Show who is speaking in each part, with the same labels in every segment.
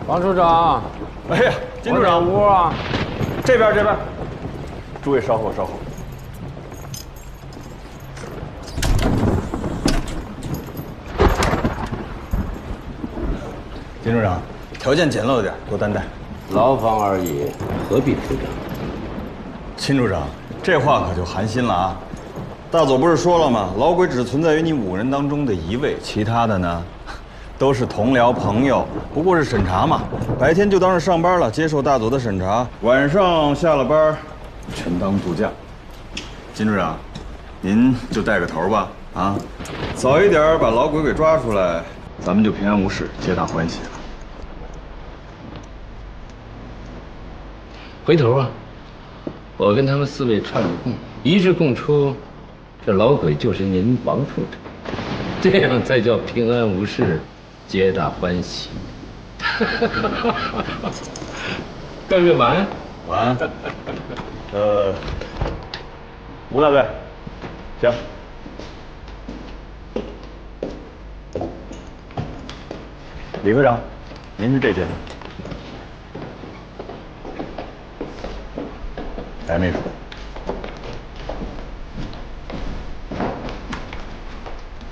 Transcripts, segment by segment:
Speaker 1: 王处长，
Speaker 2: 哎呀，金处长，
Speaker 1: 屋啊，
Speaker 2: 这边。诸位稍后。金处长，条件简陋点，多担待。
Speaker 1: 牢房而已，何必处长？
Speaker 2: 秦处长，这话可就寒心了啊！大佐不是说了吗？老鬼只存在于你5人当中的1位，其他的呢，都是同僚朋友，不过是审查嘛。白天就当是上班了，接受大佐的审查；晚上下了班，全当度假。金处长，您就带个头吧，啊，早一点把老鬼给抓出来，咱们就平安无事，皆大欢喜了。
Speaker 1: 回头啊，我跟他们4位串个供，一致供出，这老鬼就是您王处长，这样才叫平安无事，皆大欢喜。各位晚安。
Speaker 2: 晚安。吴大队，行。李科长，您是这间。白秘书。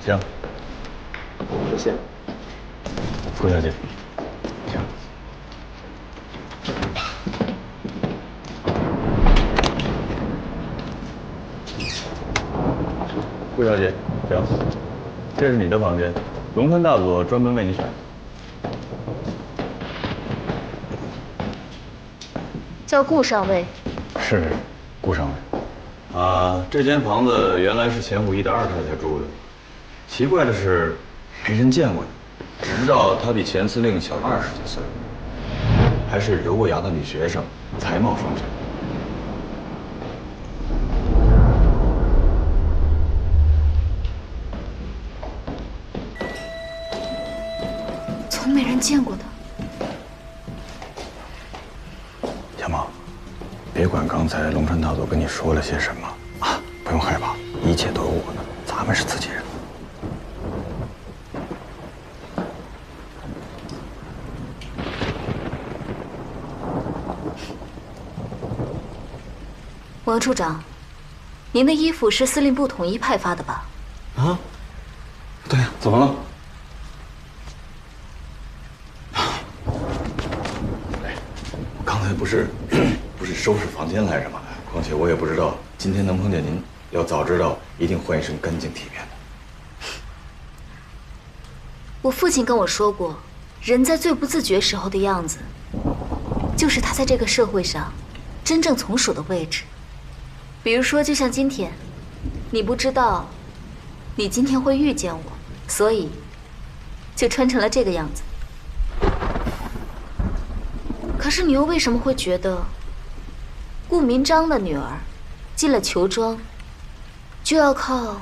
Speaker 2: 行。
Speaker 3: 谢谢。
Speaker 2: 顾小姐，请。顾小姐，请。这是你的房间，龙川大佐专门为你选的。
Speaker 4: 叫顾上尉。
Speaker 2: 是，顾上尉。啊，这间房子原来是钱武义的2太太住的。奇怪的是，没人见过她，只知道她比钱司令小20几岁，还是留过洋的女学生，才貌双全。
Speaker 4: 从没人见过她。
Speaker 2: 小毛，别管刚才龙川大佐跟你说了些什么啊，不用害怕，一切都有我呢，咱们是自己人。
Speaker 4: 王处长，您的衣服是司令部统一派发的吧？
Speaker 2: 啊，对呀，怎么了？刚才不是收拾房间来着吗？况且我也不知道今天能碰见您，要早知道一定换一身干净体面的。
Speaker 4: 我父亲跟我说过，人在最不自觉时候的样子，就是他在这个社会上真正从属的位置。比如说，就像今天，你不知道你今天会遇见我，所以就穿成了这个样子。可是你又为什么会觉得顾明章的女儿进了囚庄，就要靠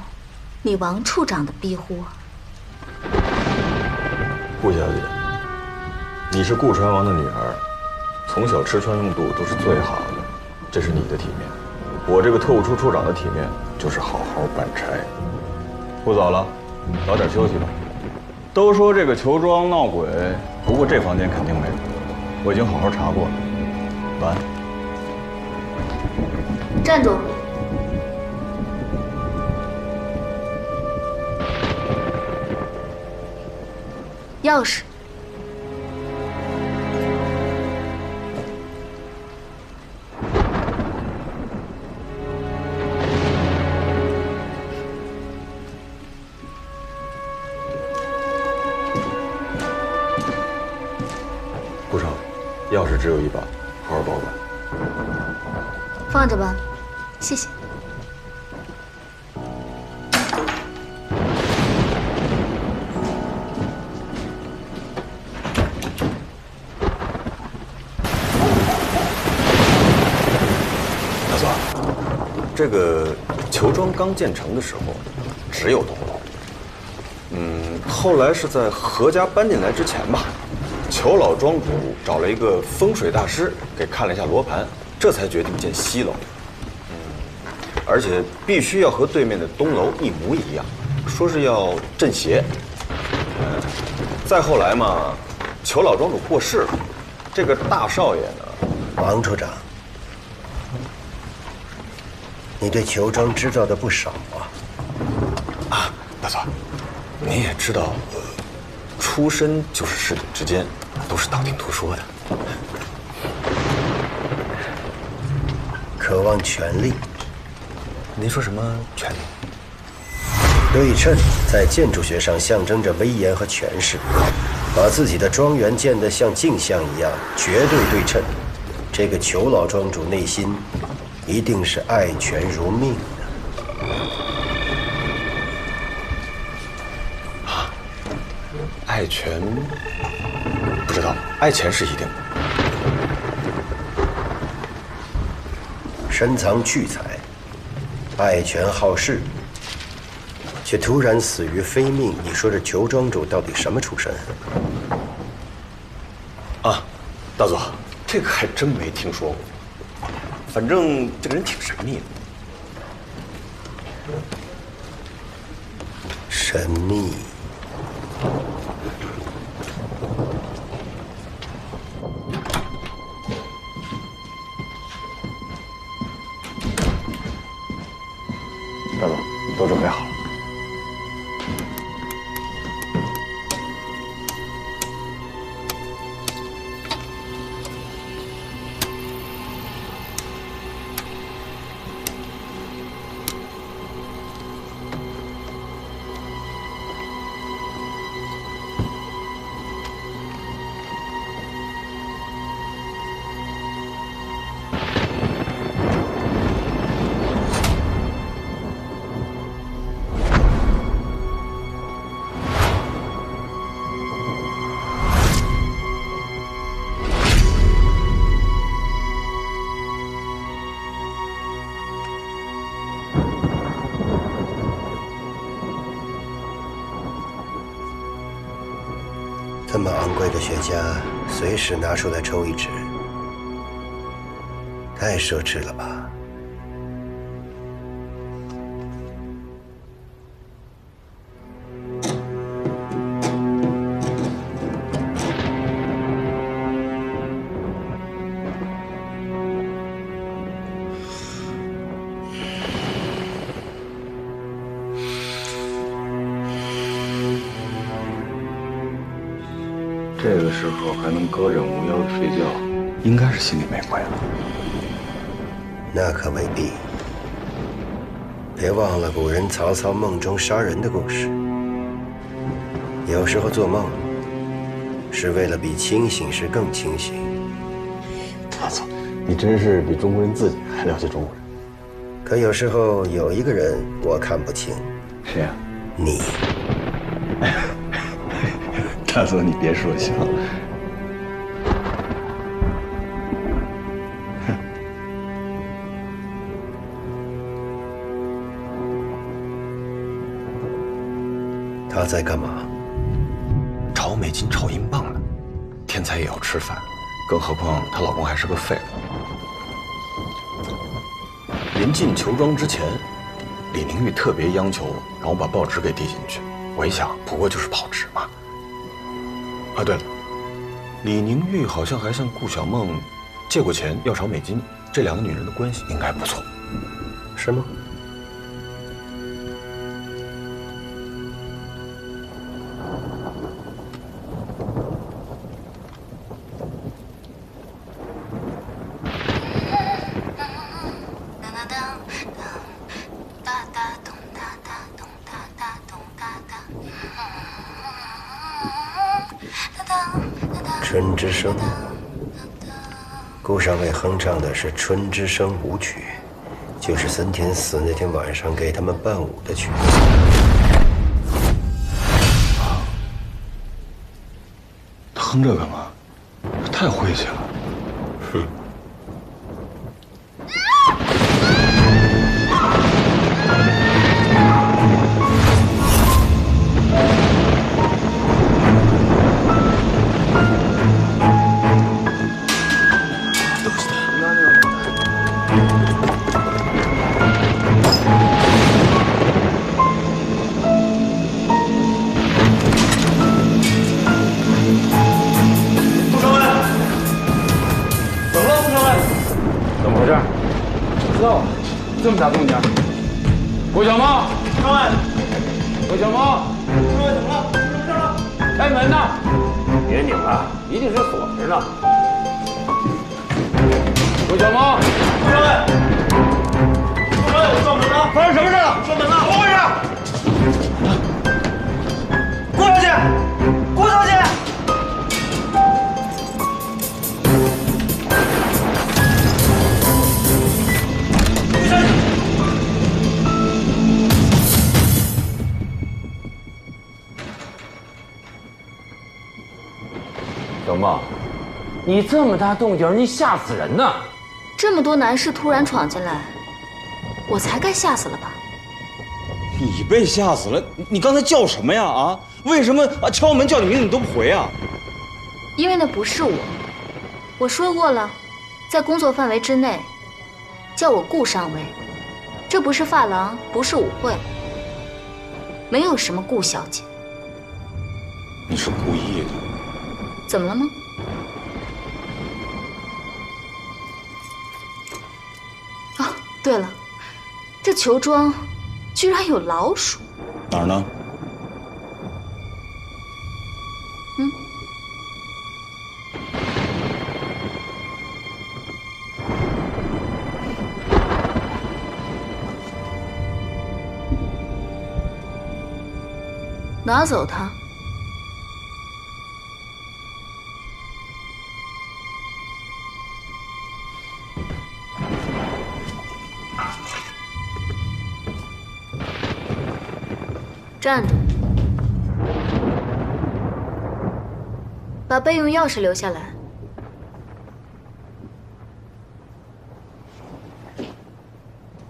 Speaker 4: 你王处长的庇护啊？
Speaker 2: 顾小姐，你是顾传王的女儿，从小吃穿用度都是最好的，这是你的体面。我这个特务处处长的体面就是好好办差。不早了，早点休息吧。都说这个囚庄闹鬼，不过这房间肯定没有，我已经好好查过了。晚安。
Speaker 4: 站住！钥匙。
Speaker 2: 顾少，钥匙只有1把，好好保管。
Speaker 4: 放着吧，谢谢。
Speaker 2: 大佐，这个囚庄刚建成的时候，只有栋楼。后来是在何家搬进来之前吧，裘老庄主找了一个风水大师给看了一下罗盘，这才决定建西楼。而且必须要和对面的东楼一模一样，说是要镇邪。再后来嘛，裘老庄主过世了，这个大少爷呢？
Speaker 5: 王处长，你对裘庄知道的不少啊。
Speaker 2: 大佐，您也知道，出身就是士鼎之间，都是道听途说的。
Speaker 5: 渴望权力。
Speaker 2: 您说什么权力？
Speaker 5: 对称在建筑学上象征着威严和权势，把自己的庄园建得像镜像一样绝对对称。这个裘老庄主内心一定是爱权如命的。
Speaker 2: 啊，爱权不知道，爱钱是一定的。
Speaker 5: 深藏巨才，爱权好势，却突然死于非命。你说这裘庄主到底什么出身？
Speaker 2: 啊，大佐，这个还真没听说过。反正这个人挺神秘的。
Speaker 5: 神秘。
Speaker 2: 大佐，都准备好了。
Speaker 5: 这么昂贵的雪茄，随时拿出来抽一支，太奢侈了吧？
Speaker 2: 这个时候还能歌枕无腰的睡觉，应该是心里没鬼了。
Speaker 5: 那可未必。别忘了古人曹操梦中杀人的故事。有时候做梦，是为了比清醒时更清醒。
Speaker 2: 大佐，你真是比中国人自己还了解中国人。
Speaker 5: 可有时候有一个人我看不清。
Speaker 2: 谁呀？
Speaker 5: 你。
Speaker 2: 大佐，你别说笑。
Speaker 5: 他在干嘛？
Speaker 2: 炒美金、炒英镑呢。天才也要吃饭，更何况她老公还是个废物。临进裘庄之前，李宁玉特别央求让我把报纸给递进去。我一想，不过就是跑纸嘛。啊，对了，李宁玉好像还向顾小梦借过钱，要炒美金。这两个女人的关系应该不错，
Speaker 5: 是吗？春之声，顾上尉哼唱的是《春之声》舞曲，就是森田死那天晚上给他们伴舞的曲子。
Speaker 2: 他哼这干嘛？太晦气了。
Speaker 5: 哼。
Speaker 1: 这么大动静！郭小猫，
Speaker 2: 上来！
Speaker 1: 郭小猫，
Speaker 2: 上来怎么了？什么事了？
Speaker 1: 开门呐！别拧了，一定是锁着呢。郭小猫，
Speaker 2: 上来！上来！我撞门了！发生什么事了？撞门了！怎么回事？郭小姐，郭小姐！
Speaker 1: 小茂，你这么大动静，你吓死人呢！
Speaker 4: 这么多男士突然闯进来，我才该吓死了吧？
Speaker 2: 你被吓死了？你刚才叫什么呀？啊？为什么敲门叫你名字你都不回啊？
Speaker 4: 因为那不是我，我说过了，在工作范围之内，叫我顾上尉。这不是发廊，不是舞会，没有什么顾小姐。
Speaker 2: 你是故意的。
Speaker 4: 怎么了吗？哦，对了，这球庄居然有老鼠。
Speaker 2: 哪儿呢？
Speaker 4: 拿走它。站住！把备用钥匙留下来。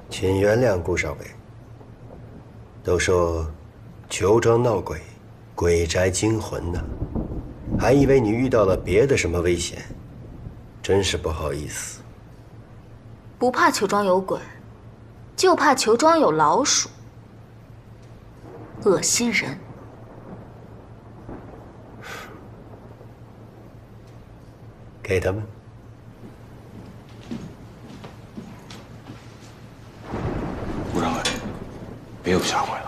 Speaker 5: 请原谅顾少尉。都说球庄闹鬼，鬼宅惊魂呢，还以为你遇到了别的什么危险，真是不好意思。
Speaker 4: 不怕球庄有鬼，就怕球庄有老鼠。恶心人！
Speaker 5: 给他们。
Speaker 2: 顾上尉，别有下回了。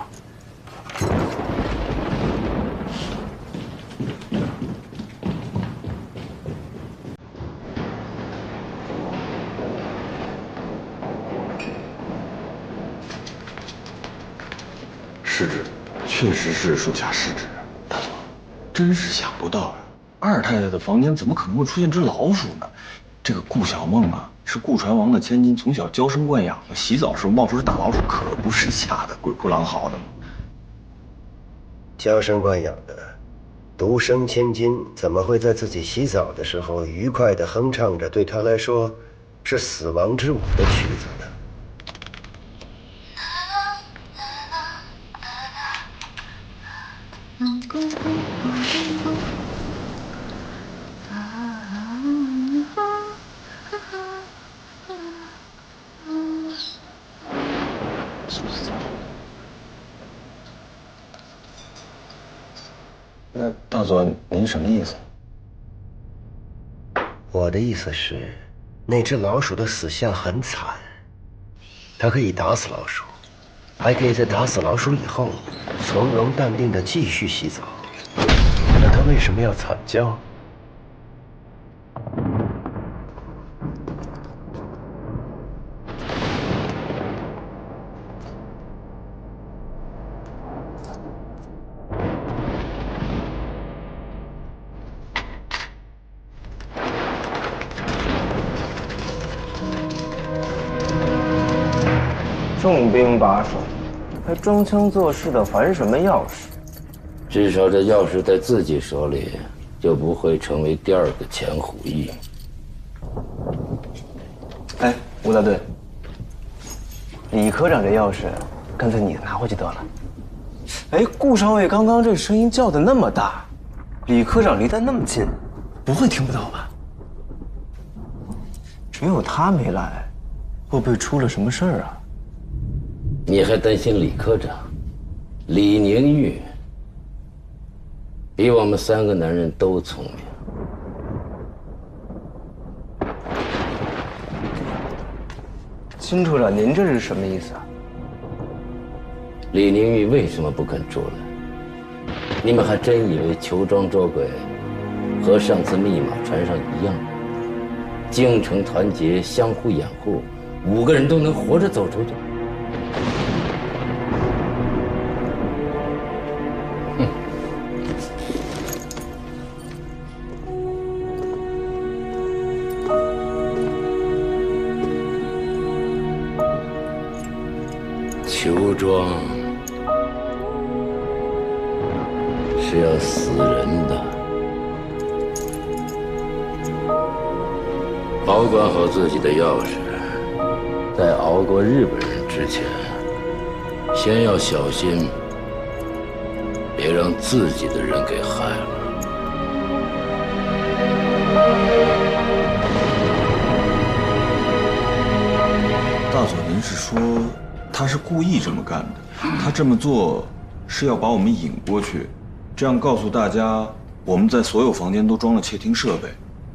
Speaker 2: 失职，确实是属下失职。大佐，真是想不到啊，二太太的房间怎么可能会出现只老鼠呢？这个顾小梦啊，是顾传王的千金，从小娇生惯养的，洗澡时候冒出只大老鼠，可不是吓得鬼哭狼嚎的吗？
Speaker 5: 娇生惯养的，独生千金怎么会在自己洗澡的时候愉快地哼唱着对她来说是死亡之舞的曲子呢？
Speaker 2: 那大佐，您什么意思？
Speaker 5: 我的意思是，那只老鼠的死相很惨，它可以打死老鼠，还可以在打死老鼠以后从容淡定地继续洗澡。那它为什么要惨叫？
Speaker 6: 重兵把守，还装腔作势的还什么钥匙？
Speaker 1: 至少这钥匙在自己手里，就不会成为第二个钱虎义。
Speaker 6: 哎，吴大队，李科长这钥匙，干脆你拿回去得了。哎，顾上尉刚刚这声音叫的那么大，李科长离他那么近，不会听不到吧？只有他没来，会不会出了什么事儿啊？
Speaker 1: 你还担心李科长？李宁玉比我们三个男人都聪明。
Speaker 6: 金处长，您这是什么意思啊？
Speaker 1: 李宁玉为什么不肯出来？你们还真以为裘庄捉鬼和上次密码传上一样，京城团结，相互掩护，5个人都能活着走出去？哼！裘庄是要死人的，保管好自己的钥匙，在熬过日本人之前，先要小心，别让自己的人给害了。
Speaker 2: 大佐，您是说他是故意这么干的？他这么做是要把我们引过去，这样告诉大家我们在所有房间都装了窃听设备，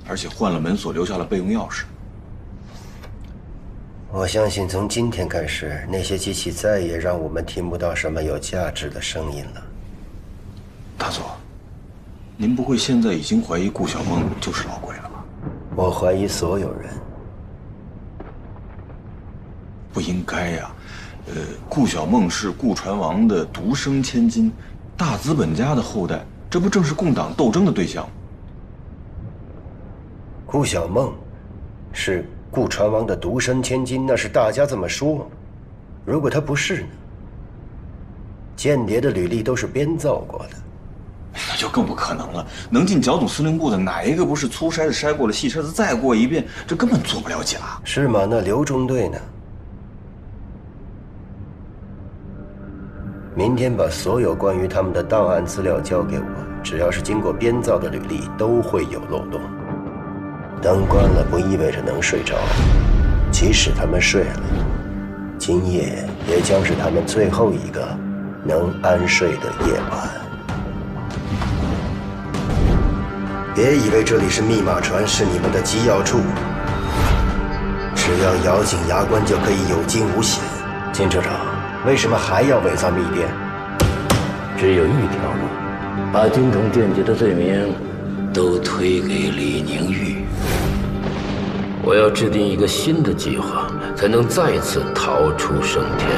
Speaker 2: 而且换了门锁，留下了备用钥匙。
Speaker 5: 我相信从今天开始，那些机器再也让我们听不到什么有价值的声音了。
Speaker 2: 大佐，您不会现在已经怀疑顾小梦就是老鬼了吧？
Speaker 5: 我怀疑所有人。
Speaker 2: 不应该呀，顾小梦是顾传王的独生千金，大资本家的后代，这不正是共党斗争的对象吗？
Speaker 5: 顾小梦是顾传王的独生千金，那是大家这么说。如果她不是呢？间谍的履历都是编造过的，
Speaker 2: 那就更不可能了。能进剿总司令部的哪一个不是粗筛子筛过了，细筛子再过一遍？这根本做不了假。
Speaker 5: 是吗？那刘中队呢？明天把所有关于他们的档案资料交给我，只要是经过编造的履历，都会有漏洞。灯关了不意味着能睡着，即使他们睡了，今夜也将是他们最后一个能安睡的夜晚。别以为这里是密码船，是你们的机要处，只要咬紧牙关就可以有惊无险。金处长，为什么还要伪造密电？
Speaker 1: 只有一条路，把京城间谍的罪名都推给李宁玉。我要制定一个新的计划，才能再次逃出升天。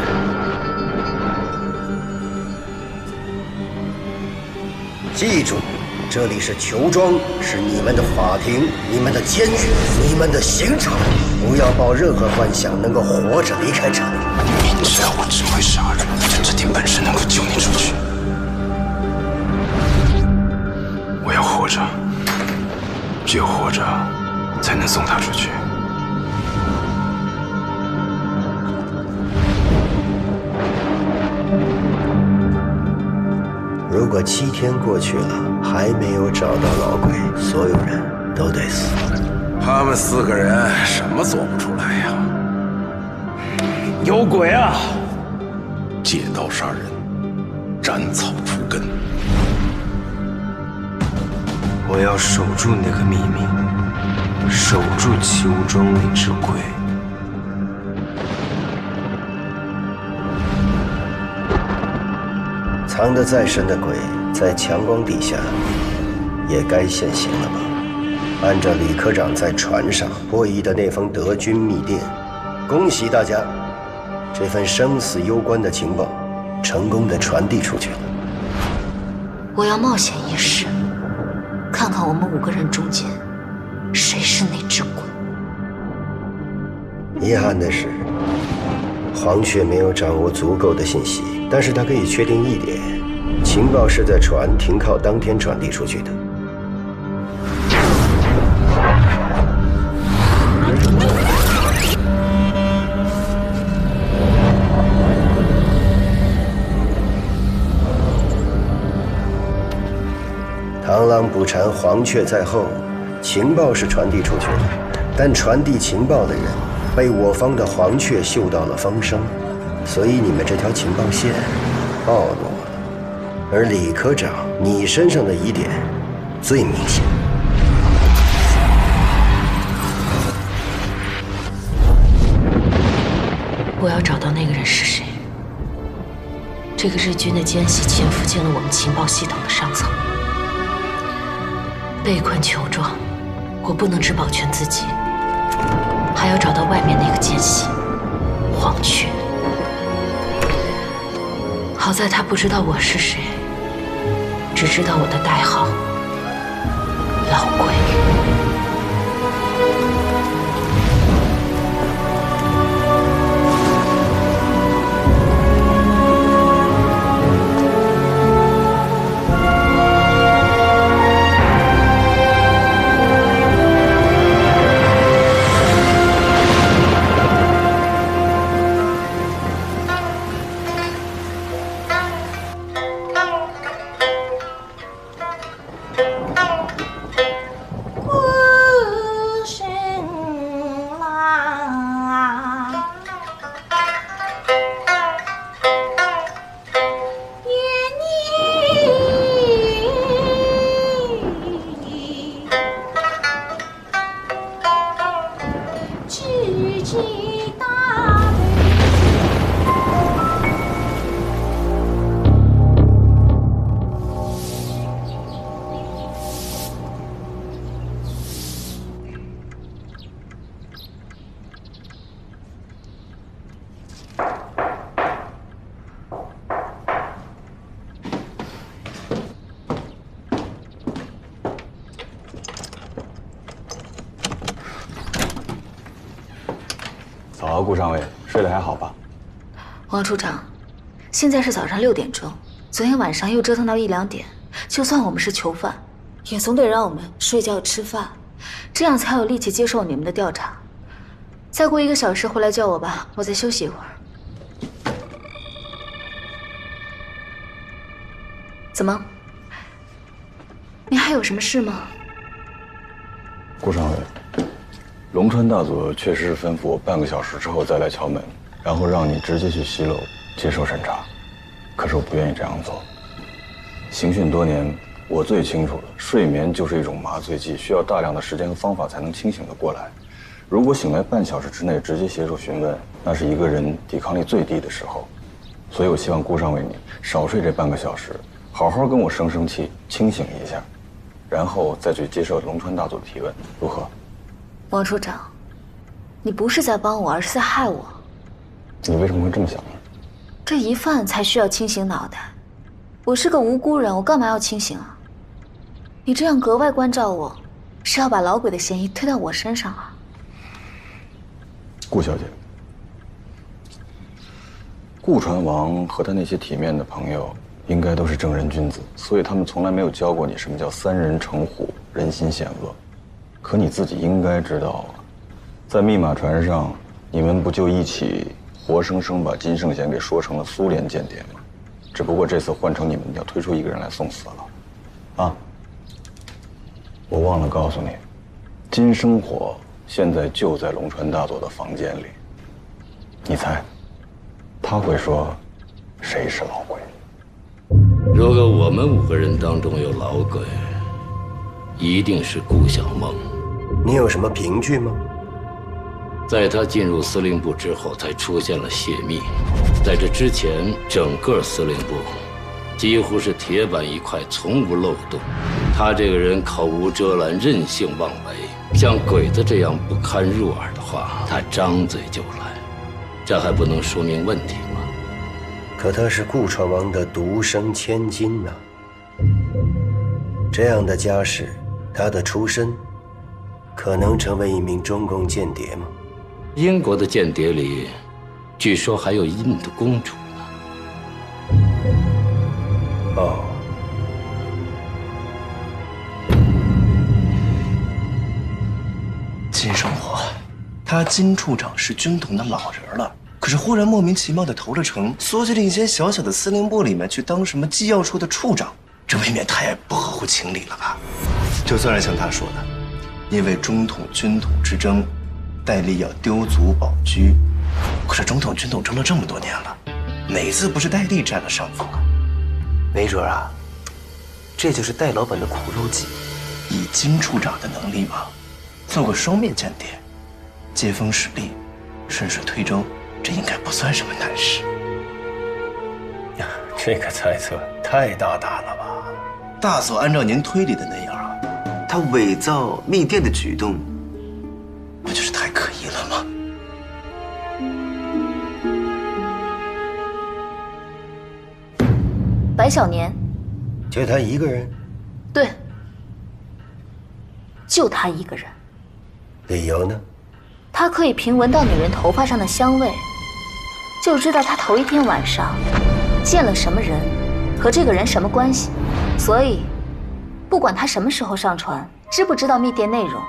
Speaker 5: 记住，这里是裘庄，是你们的法庭，你们的监狱，你们的刑场。不要抱任何幻想能够活着离开这里。
Speaker 7: 明知道我只会杀人，但这点本事能够救你出去。我要活着，只有活着，才能送他出去。
Speaker 5: 如果7天过去了，还没有找到老鬼，所有人都得死。
Speaker 7: 他们4个人什么做不出来呀？有鬼啊！借刀杀人，斩草除根。
Speaker 6: 我要守住那个秘密，守住裘庄那只鬼。
Speaker 5: 藏得再深的鬼，在强光底下，也该现形了吧？按照李科长在船上破译的那封德军密电，恭喜大家，这份生死攸关的情报，成功地传递出去了。
Speaker 4: 我要冒险一试，看看我们5个人中间，谁是那只鬼。
Speaker 5: 遗憾的是，黄雀没有掌握足够的信息，但是他可以确定一点，情报是在船停靠当天传递出去的。螳螂捕蝉，黄雀在后，情报是传递出去了，但传递情报的人被我方的黄雀嗅到了风声，所以你们这条情报线暴露了。而李科长，你身上的疑点最明显。
Speaker 8: 我要找到那个人是谁。这个日军的奸细潜伏进了我们情报系统的上层，被困球状，我不能只保全自己，还要找到外面那个奸细黄雀。好在他不知道我是谁，只知道我的代号老鬼。
Speaker 2: 早，顾上尉，睡得还好吧？
Speaker 4: 王处长，现在是早上6点钟，昨天晚上又折腾到1、2点，就算我们是囚犯，也总得让我们睡觉吃饭，这样才有力气接受你们的调查。再过1个小时回来叫我吧，我再休息一会儿。怎么？你还有什么事吗？
Speaker 2: 顾上尉，龙川大佐确实是吩咐我半个小时之后再来敲门，然后让你直接去西楼接受审查。可是我不愿意这样做。刑讯多年，我最清楚了，睡眠就是一种麻醉剂，需要大量的时间和方法才能清醒得过来。如果醒来半小时之内直接接受询问，那是一个人抵抗力最低的时候。所以我希望顾上尉你少睡这半个小时，好好跟我生生气，清醒一下，然后再去接受龙川大佐的提问，如何？
Speaker 4: 王处长，你不是在帮我，而是在害我。
Speaker 2: 你为什么会这么想呢？
Speaker 4: 这疑犯才需要清醒脑袋，我是个无辜人，我干嘛要清醒啊？你这样格外关照我，是要把老鬼的嫌疑推到我身上啊？
Speaker 2: 顾小姐，顾传王和他那些体面的朋友应该都是正人君子，所以他们从来没有教过你什么叫3人成虎，人心险恶。可你自己应该知道啊，在密码船上，你们不就一起活生生把金圣贤给说成了苏联间谍吗？只不过这次换成你们要推出一个人来送死了。啊，我忘了告诉你，金生火现在就在龙川大佐的房间里。你猜，他会说谁是老鬼？
Speaker 1: 如果我们5个人当中有老鬼，一定是顾小梦。
Speaker 5: 你有什么凭据吗？
Speaker 1: 在他进入司令部之后，才出现了泄密。在这之前，整个司令部几乎是铁板一块，从无漏洞。他这个人口无遮拦，任性妄为，像鬼子这样不堪入耳的话，他张嘴就来，这还不能说明问题吗？
Speaker 5: 可他是顾传王的独生千金呐，这样的家世，他的出身，可能成为一名中共间谍吗？
Speaker 1: 英国的间谍里，据说还有印度公主呢。
Speaker 5: 哦，
Speaker 6: 金生活，他金处长是军统的老人了，可是忽然莫名其妙的投了诚，缩进了一间小小的司令部里面去当什么机要处的处长，这未免太不合乎情理了吧？就算是像他说的，因为中统军统之争，戴笠要丢卒保车，可是中统军统争了这么多年了，哪次不是戴笠占了上风啊？没准啊，这就是戴老板的苦肉计。以金处长的能力嘛，做个双面间谍，接风使力，顺水推舟，
Speaker 5: 这应该不算什么难事。呀，这个猜测太大胆了吧？
Speaker 6: 大佐按照您推理的那样啊，他伪造密电的举动，不就是太可疑了吗？
Speaker 4: 白小年，
Speaker 5: 就他一个人？
Speaker 4: 对，就他一个人。
Speaker 5: 理由呢？
Speaker 4: 他可以凭闻到女人头发上的香味，就知道她头一天晚上见了什么人，和这个人什么关系。所以，不管他什么时候上船，知不知道密电内容，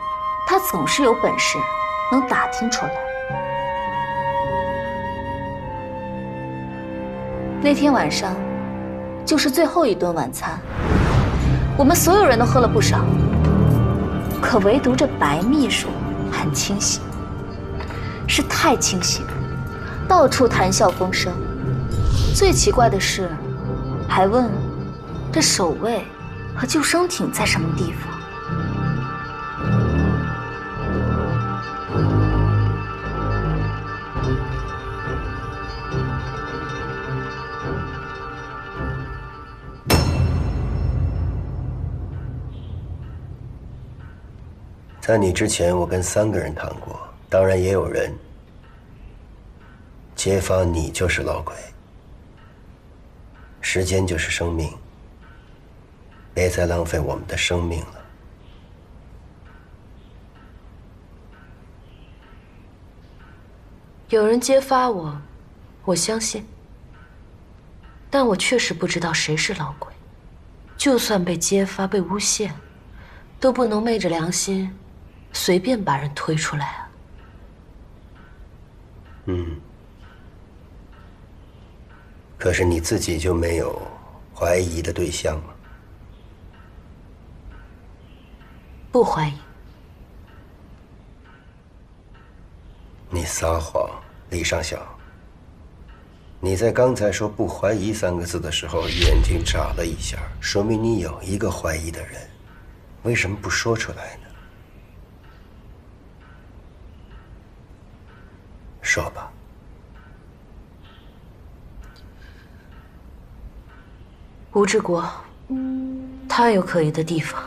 Speaker 4: 他总是有本事能打听出来。那天晚上，就是最后一顿晚餐，我们所有人都喝了不少，可唯独这白秘书很清醒，是太清醒，到处谈笑风生。最奇怪的是，还问这守卫和救生艇在什么地方。
Speaker 5: 在你之前，我跟3个人谈过，当然也有人揭发你就是老鬼。时间就是生命，别再浪费我们的生命了。
Speaker 8: 有人揭发我，我相信，但我确实不知道谁是老鬼。就算被揭发、被诬陷，都不能昧着良心随便把人推出来啊。
Speaker 5: 可是你自己就没有怀疑的对象吗？
Speaker 8: 不怀疑。
Speaker 5: 你撒谎，李尚小。你在刚才说不怀疑3个字的时候，眼睛眨了一下，说明你有一个怀疑的人，为什么不说出来呢？说吧。
Speaker 8: 吴志国，他有可疑的地方。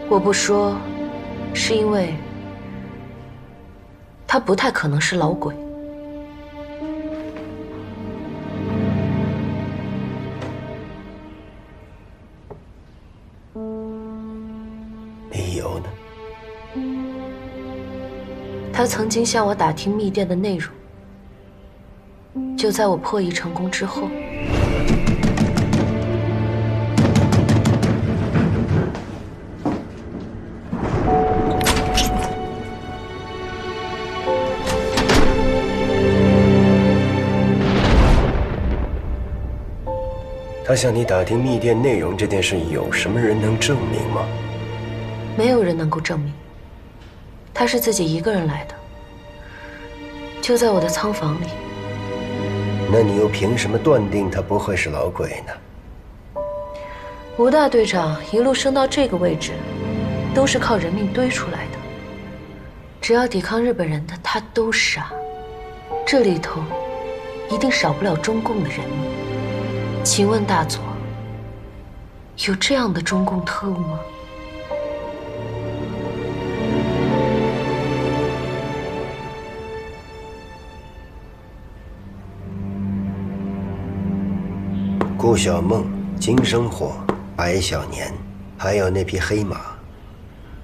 Speaker 8: 我不说，是因为他不太可能是老鬼。
Speaker 5: 理由呢？
Speaker 8: 他曾经向我打听密电的内容，就在我破译成功之后。
Speaker 5: 他向你打听密电内容这件事，有什么人能证明吗？
Speaker 8: 没有人能够证明。他是自己一个人来的，就在我的仓房里。
Speaker 5: 那你又凭什么断定他不会是老鬼呢？
Speaker 8: 吴大队长一路升到这个位置，都是靠人命堆出来的。只要抵抗日本人的，他都杀。这里头一定少不了中共的人命。请问大佐，有这样的中共特务吗？
Speaker 5: 顾小梦、金生火、白小年，还有那匹黑马，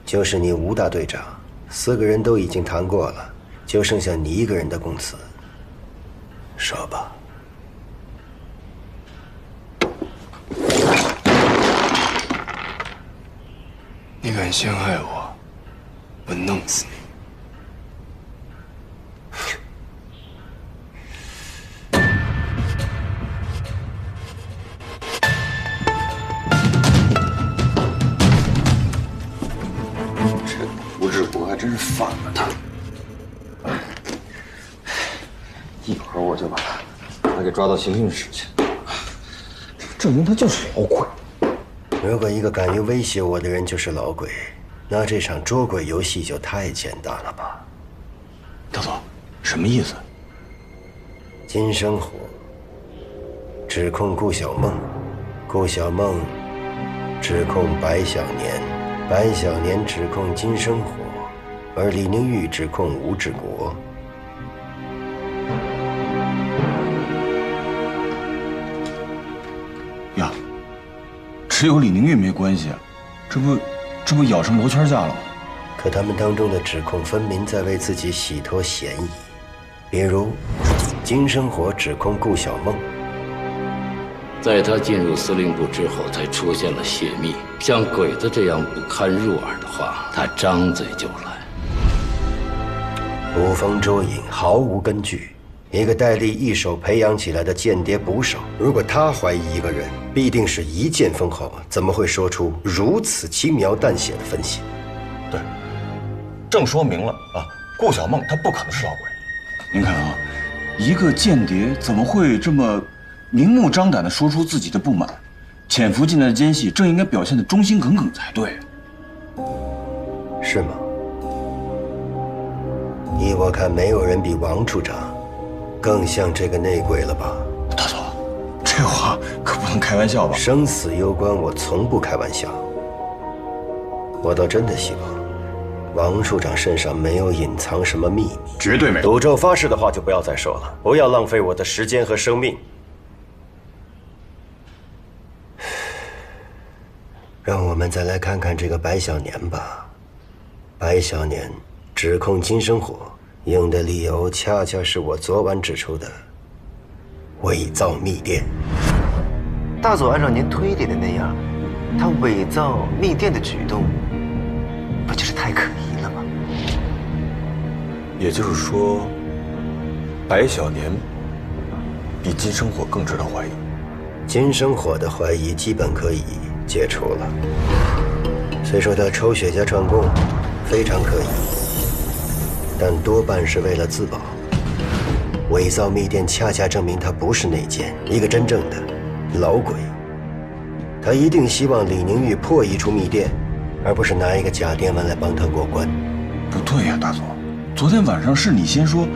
Speaker 5: 就是你吴大队长。4个人都已经谈过了，就剩下你一个人的供词。说吧。
Speaker 9: 你敢陷害我，我弄死你！
Speaker 2: 这吴志国还真是反了他。一会儿我就把他给抓到刑讯室去，证明他就是老鬼。
Speaker 5: 如果一个敢于威胁我的人就是老鬼，那这场捉鬼游戏就太简单了吧？
Speaker 2: 大佐，什么意思？
Speaker 5: 金生火指控顾小梦，顾小梦指控白小年，白小年指控金生火，而李宁玉指控吴志国。
Speaker 2: 呀，只有李宁玉没关系，这不咬成罗圈架了吗？
Speaker 5: 可他们当中的指控分明在为自己洗脱嫌疑，比如金生火指控顾小梦。
Speaker 1: 在他进入司令部之后，才出现了泄密。像鬼子这样不堪入耳的话，他张嘴就来。
Speaker 5: 捕风捉影，毫无根据。一个戴笠一手培养起来的间谍捕手，如果他怀疑一个人，必定是一剑封喉，怎么会说出如此轻描淡写的分析？
Speaker 2: 对，正说明了啊，顾小梦他不可能是老鬼。您看啊，一个间谍怎么会这么明目张胆地说出自己的不满？潜伏进来的奸细正应该表现得忠心耿耿才对。
Speaker 5: 是吗？依我看，没有人比王处长更像这个内鬼了吧？
Speaker 2: 大佐，这话可不能开玩笑吧？
Speaker 5: 生死攸关，我从不开玩笑。我倒真的希望王处长身上没有隐藏什么秘密。
Speaker 2: 绝对没有。
Speaker 5: 赌咒发誓的话就不要再说了，不要浪费我的时间和生命。让我们再来看看这个白小年吧。白小年指控金生火，用的理由恰恰是我昨晚指出的伪造密电。
Speaker 6: 大佐按照您推理的那样，他伪造密电的举动，不就是太可疑了吗？
Speaker 9: 也就是说，白小年比金生火更值得怀疑。
Speaker 5: 金生火的怀疑基本可以解除了。虽说他抽雪茄串供非常可疑，但多半是为了自保。伪造密电恰恰证明他不是内奸，一个真正的老鬼。他一定希望李宁玉破译出密电，而不是拿一个假电文来帮他过关。
Speaker 2: 不对呀，大佐，昨天晚上是你先说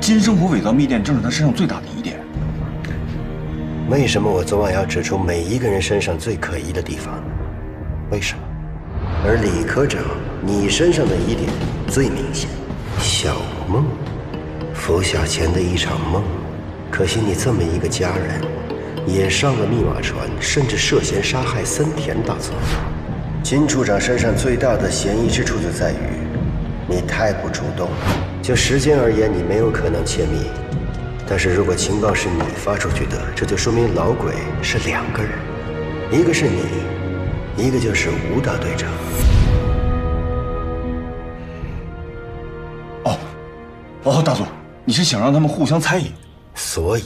Speaker 2: 金生火伪造密电正是他身上最大的疑点。
Speaker 5: 为什么我昨晚要指出每一个人身上最可疑的地方呢？为什么？而李科长，你身上的疑点最明显。小梦，拂晓前的一场梦。可惜你这么一个家人，也上了密码船，甚至涉嫌杀害森田大佐。金处长身上最大的嫌疑之处就在于，你太不主动。就时间而言，你没有可能窃密。但是如果情报是你发出去的，这就说明老鬼是两个人，一个是你，一个就是吴大队长。
Speaker 2: 大佐，你是想让他们互相猜疑？
Speaker 5: 所以，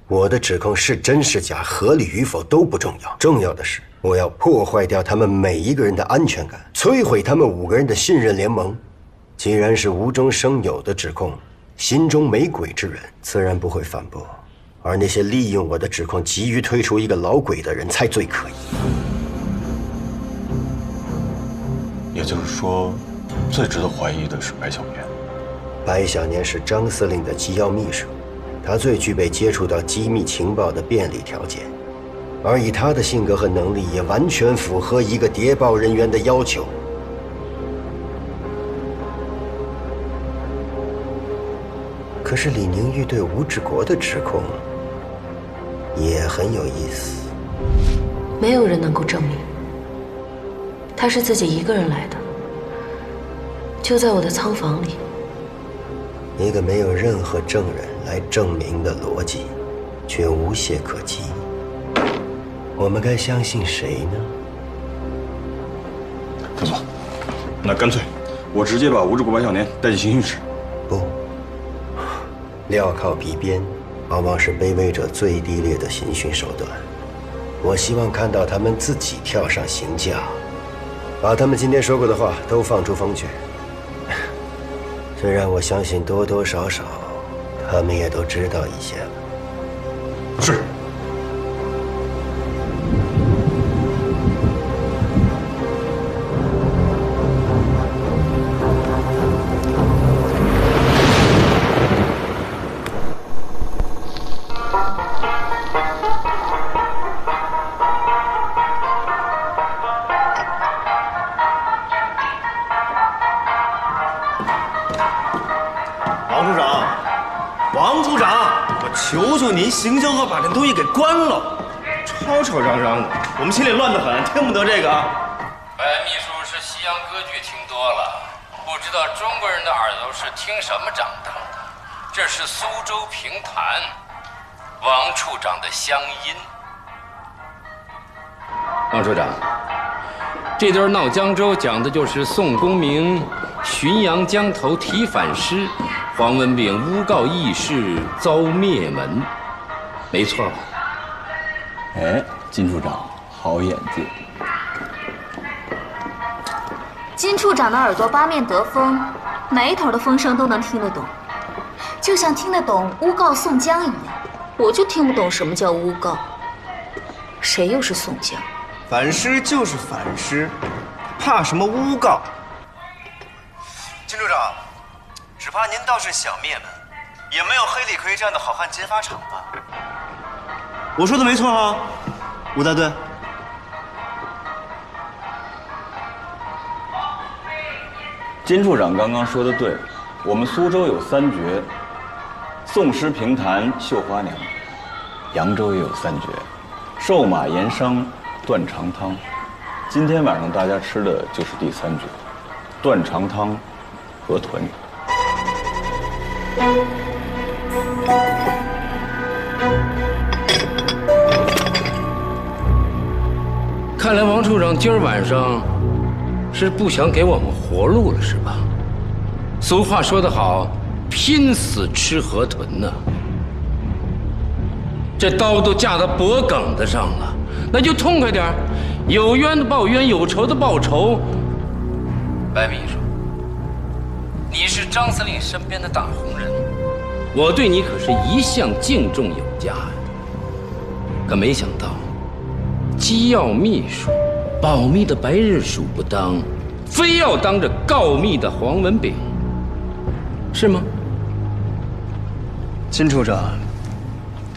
Speaker 5: 我的指控是真是假，合理与否都不重要，重要的是我要破坏掉他们每一个人的安全感，摧毁他们5个人的信任联盟。既然是无中生有的指控，心中没鬼之人自然不会反驳，而那些利用我的指控急于推出一个老鬼的人才最可疑。
Speaker 2: 也就是说，最值得怀疑的是白小年。
Speaker 5: 白小年是张司令的机要秘书，他最具备接触到机密情报的便利条件，而以他的性格和能力，也完全符合一个谍报人员的要求。可是李宁玉对吴志国的指控也很有意思。
Speaker 8: 没有人能够证明他是自己一个人来的，就在我的仓房里。
Speaker 5: 一个没有任何证人来证明的逻辑，却无懈可击。我们该相信谁呢？
Speaker 2: 大佐，那干脆我直接把吴志国、白小年带进刑讯室。
Speaker 5: 不，镣铐鼻鞭往往是卑微者最低劣的刑讯手段。我希望看到他们自己跳上刑架，把他们今天说过的话都放出风去。虽然我相信多多少少他们也都知道一些了。
Speaker 2: 是。
Speaker 6: 求求您行教课把这东西给关了，吵吵嚷嚷的，我们心里乱得很，听不得这个。
Speaker 1: 白秘书是西洋歌剧听多了，不知道中国人的耳朵是听什么长大的。这是苏州评弹，王处长的乡音。王处长，这段闹江州讲的就是宋公明浔阳江头提反诗，黄文炳诬告义士遭灭门，没错吧？
Speaker 2: 哎，金处长好眼界。
Speaker 4: 金处长的耳朵八面得风，哪一头的风声都能听得懂，就像听得懂诬告宋江一样。我就听不懂什么叫诬告，谁又是宋江？
Speaker 6: 反诗就是反诗，怕什么诬告？金处长，只怕您倒是想灭门，也没有黑李逵这样的好汉劫法场吧？我说的没错啊，吴大队。
Speaker 2: 金处长刚刚说的对，我们苏州有3绝，宋诗评弹绣花娘，扬州也有3绝，瘦马盐商断肠汤。今天晚上大家吃的就是第3绝，断肠汤河豚。
Speaker 1: 看来王处长今儿晚上是不想给我们活路了，是吧？俗话说得好，拼死吃河豚呢。这刀都架到脖梗子上了，那就痛快点，有冤的报冤，有仇的报仇。白秘书，你是张司令身边的大红人，我对你可是一向敬重有加呀。可没想到，机要秘书，保密的白日鼠不当，非要当着告密的黄文炳，是吗？
Speaker 6: 金处长，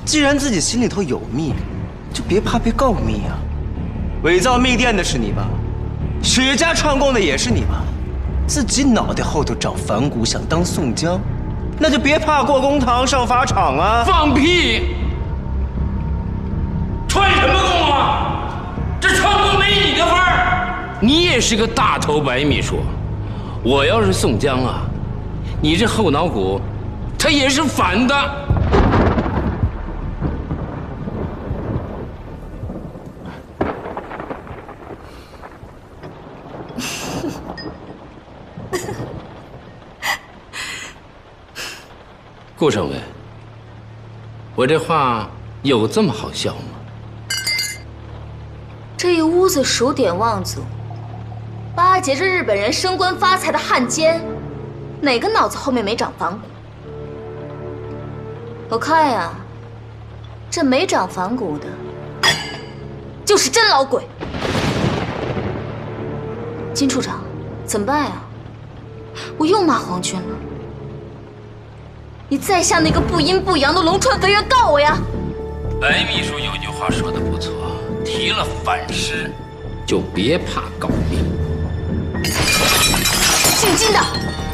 Speaker 6: 既然自己心里头有密，就别怕被告密啊。伪造密电的是你吧？雪家串供的也是你吧？自己脑袋后头长反骨，想当宋江，那就别怕过公堂上法场啊！
Speaker 1: 放屁！串什么供啊？这串供没你的份儿。你也是个大头白秘书，我要是宋江啊，你这后脑骨，它也是反的。顾省委，我这话有这么好笑吗？
Speaker 4: 这一屋子数典忘祖，巴结着日本人升官发财的汉奸，哪个脑子后面没长反骨？我看呀，这没长反骨的，就是真老鬼。金处长，怎么办呀？我又骂皇军了。你再向那个不阴不阳的龙川肥原告我呀！
Speaker 1: 白秘书有句话说得不错，提了反诗，就别怕告密。
Speaker 4: 姓金的，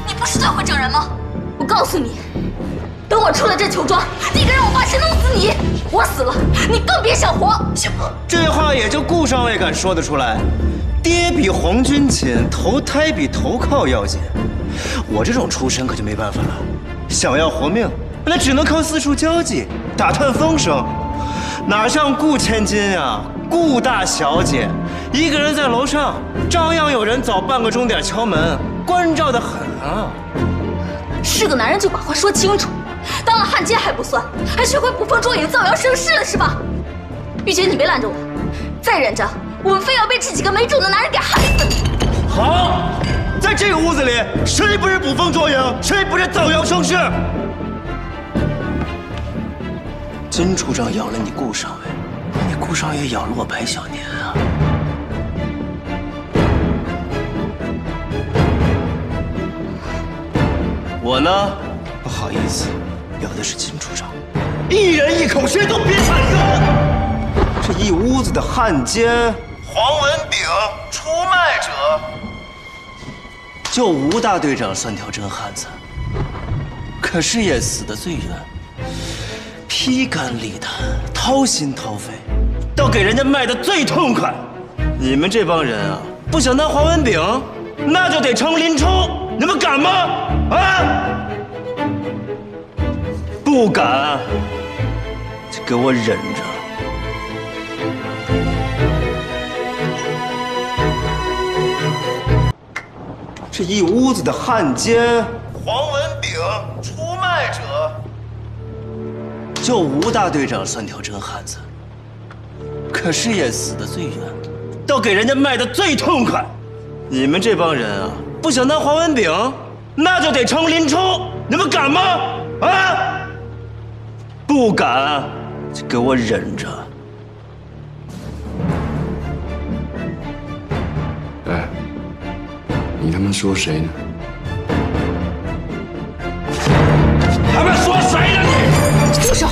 Speaker 4: 你不是最会整人吗？我告诉你，等我出了这囚庄，你敢让我把谁弄死你，我死了，你更别想活。
Speaker 6: 这话也就顾上尉敢说得出来。爹比皇军亲，投胎比投靠要紧。我这种出身可就没办法了。想要活命，那只能靠四处交际，打探风声。哪像顾千金呀，顾大小姐，一个人在楼上，照样有人早半个钟点敲门，关照得很啊。
Speaker 4: 是个男人就把话说清楚，当了汉奸还不算，还学会捕风捉影、造谣生事了是吧？玉洁，你别拦着我，再忍着，我们非要被这几个没种的男人给害死。
Speaker 6: 好。在这个屋子里，谁不是捕风捉影？谁不是造谣生事？金处长咬了你顾上尉，你顾少爷咬了我白小年啊！我呢，不好意思，咬的是金处长。一人一口，谁都别想有！这一屋子的汉奸，黄文炳出卖者。就吴大队长算条真汉子，可是也死得最冤。披肝沥胆、掏心掏肺，到给人家卖的最痛快。你们这帮人啊，不想当华文饼，那就得成林冲。你们敢吗？啊！不敢，就给我忍着。这一屋子的汉奸、黄文炳、出卖者，就吴大队长算条真汉子，可是也死得最冤，到给人家卖的最痛快。你们这帮人啊，不想当黄文炳，那就得成林冲。你们敢吗？啊！不敢，就给我忍着。
Speaker 7: 哎，你他妈说谁呢？他们说谁呢你？
Speaker 8: 住手！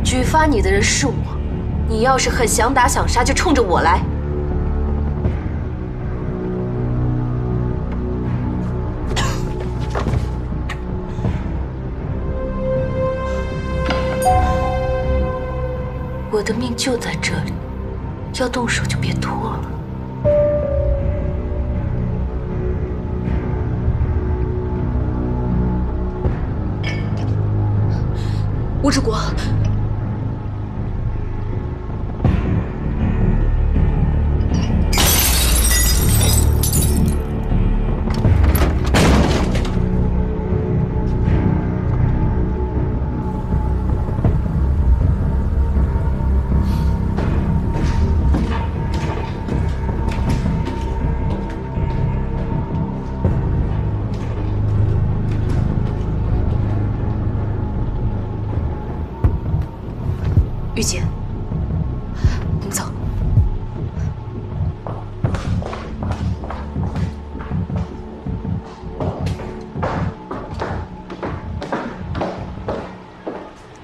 Speaker 8: 举发你的人是我，你要是很想打想杀，就冲着我来。我的命就在这里，要动手就别拖了。吴志国，玉姐，我们走。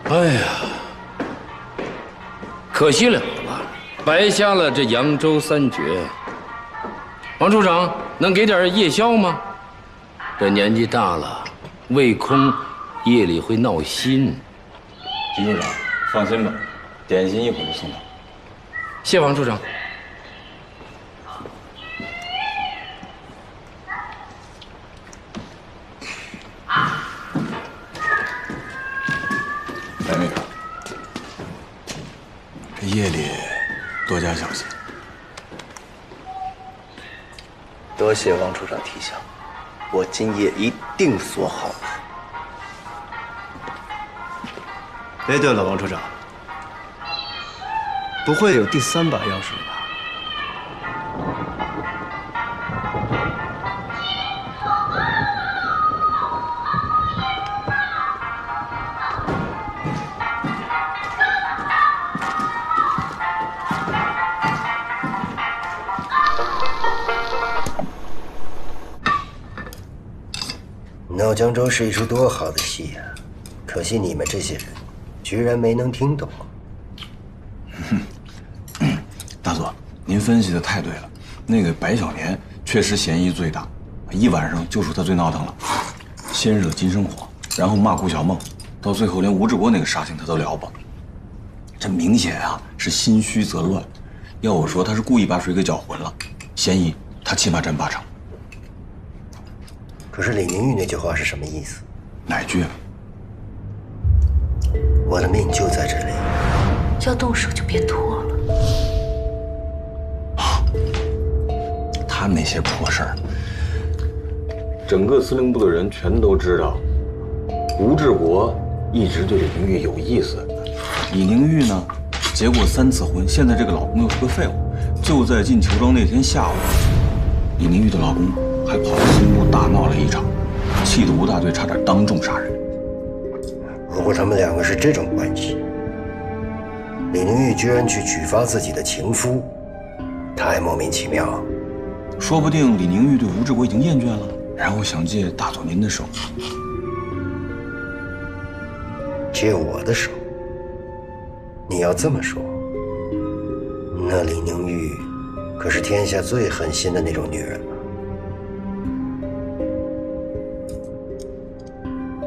Speaker 1: 哎呀，可惜了，白瞎了这扬州三绝。王处长，能给点夜宵吗？这年纪大了，胃空，夜里会闹心。
Speaker 2: 金处长，放心吧。点心一会儿就送到。
Speaker 1: 谢王处长。
Speaker 7: 来，妹哥，这夜里多加小心。
Speaker 6: 多谢王处长提醒，我今夜一定锁好。哎，对了，王处长。不会有第3把钥匙了吧？
Speaker 5: 闹江州是一出多好的戏呀！可惜你们这些人，居然没能听懂。
Speaker 2: 大佐，您分析的太对了，那个白小年确实嫌疑最大，一晚上就说他最闹腾了，先惹金生火，然后骂顾小梦，到最后连吴志国那个杀星他都了不。这明显啊是心虚则乱，要我说他是故意把水给搅浑了，嫌疑他起码占8成。
Speaker 5: 可是李宁玉那句话是什么意思？
Speaker 2: 哪句啊？
Speaker 5: 我的命就在这里，
Speaker 8: 要动手就别拖了。
Speaker 2: 他那些破事儿，整个司令部的人全都知道。吴志国一直对李宁玉有意思，李宁玉呢，结过3次婚，现在这个老公又是个废物。就在进裘庄那天下午，李宁玉的老公还跑到司令部大闹了一场，气得吴大队差点当众杀人。
Speaker 5: 如果他们2个是这种关系，李宁玉居然去举发自己的情夫，太莫名其妙。
Speaker 2: 说不定李宁玉对吴志国已经厌倦了，然后想借大佐您的手，
Speaker 5: 借我的手。你要这么说，那李宁玉可是天下最狠心的那种女人吧？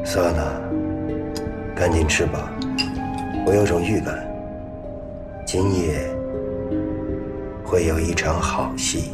Speaker 5: 算了，赶紧吃吧。我有种预感，今夜会有一场好戏。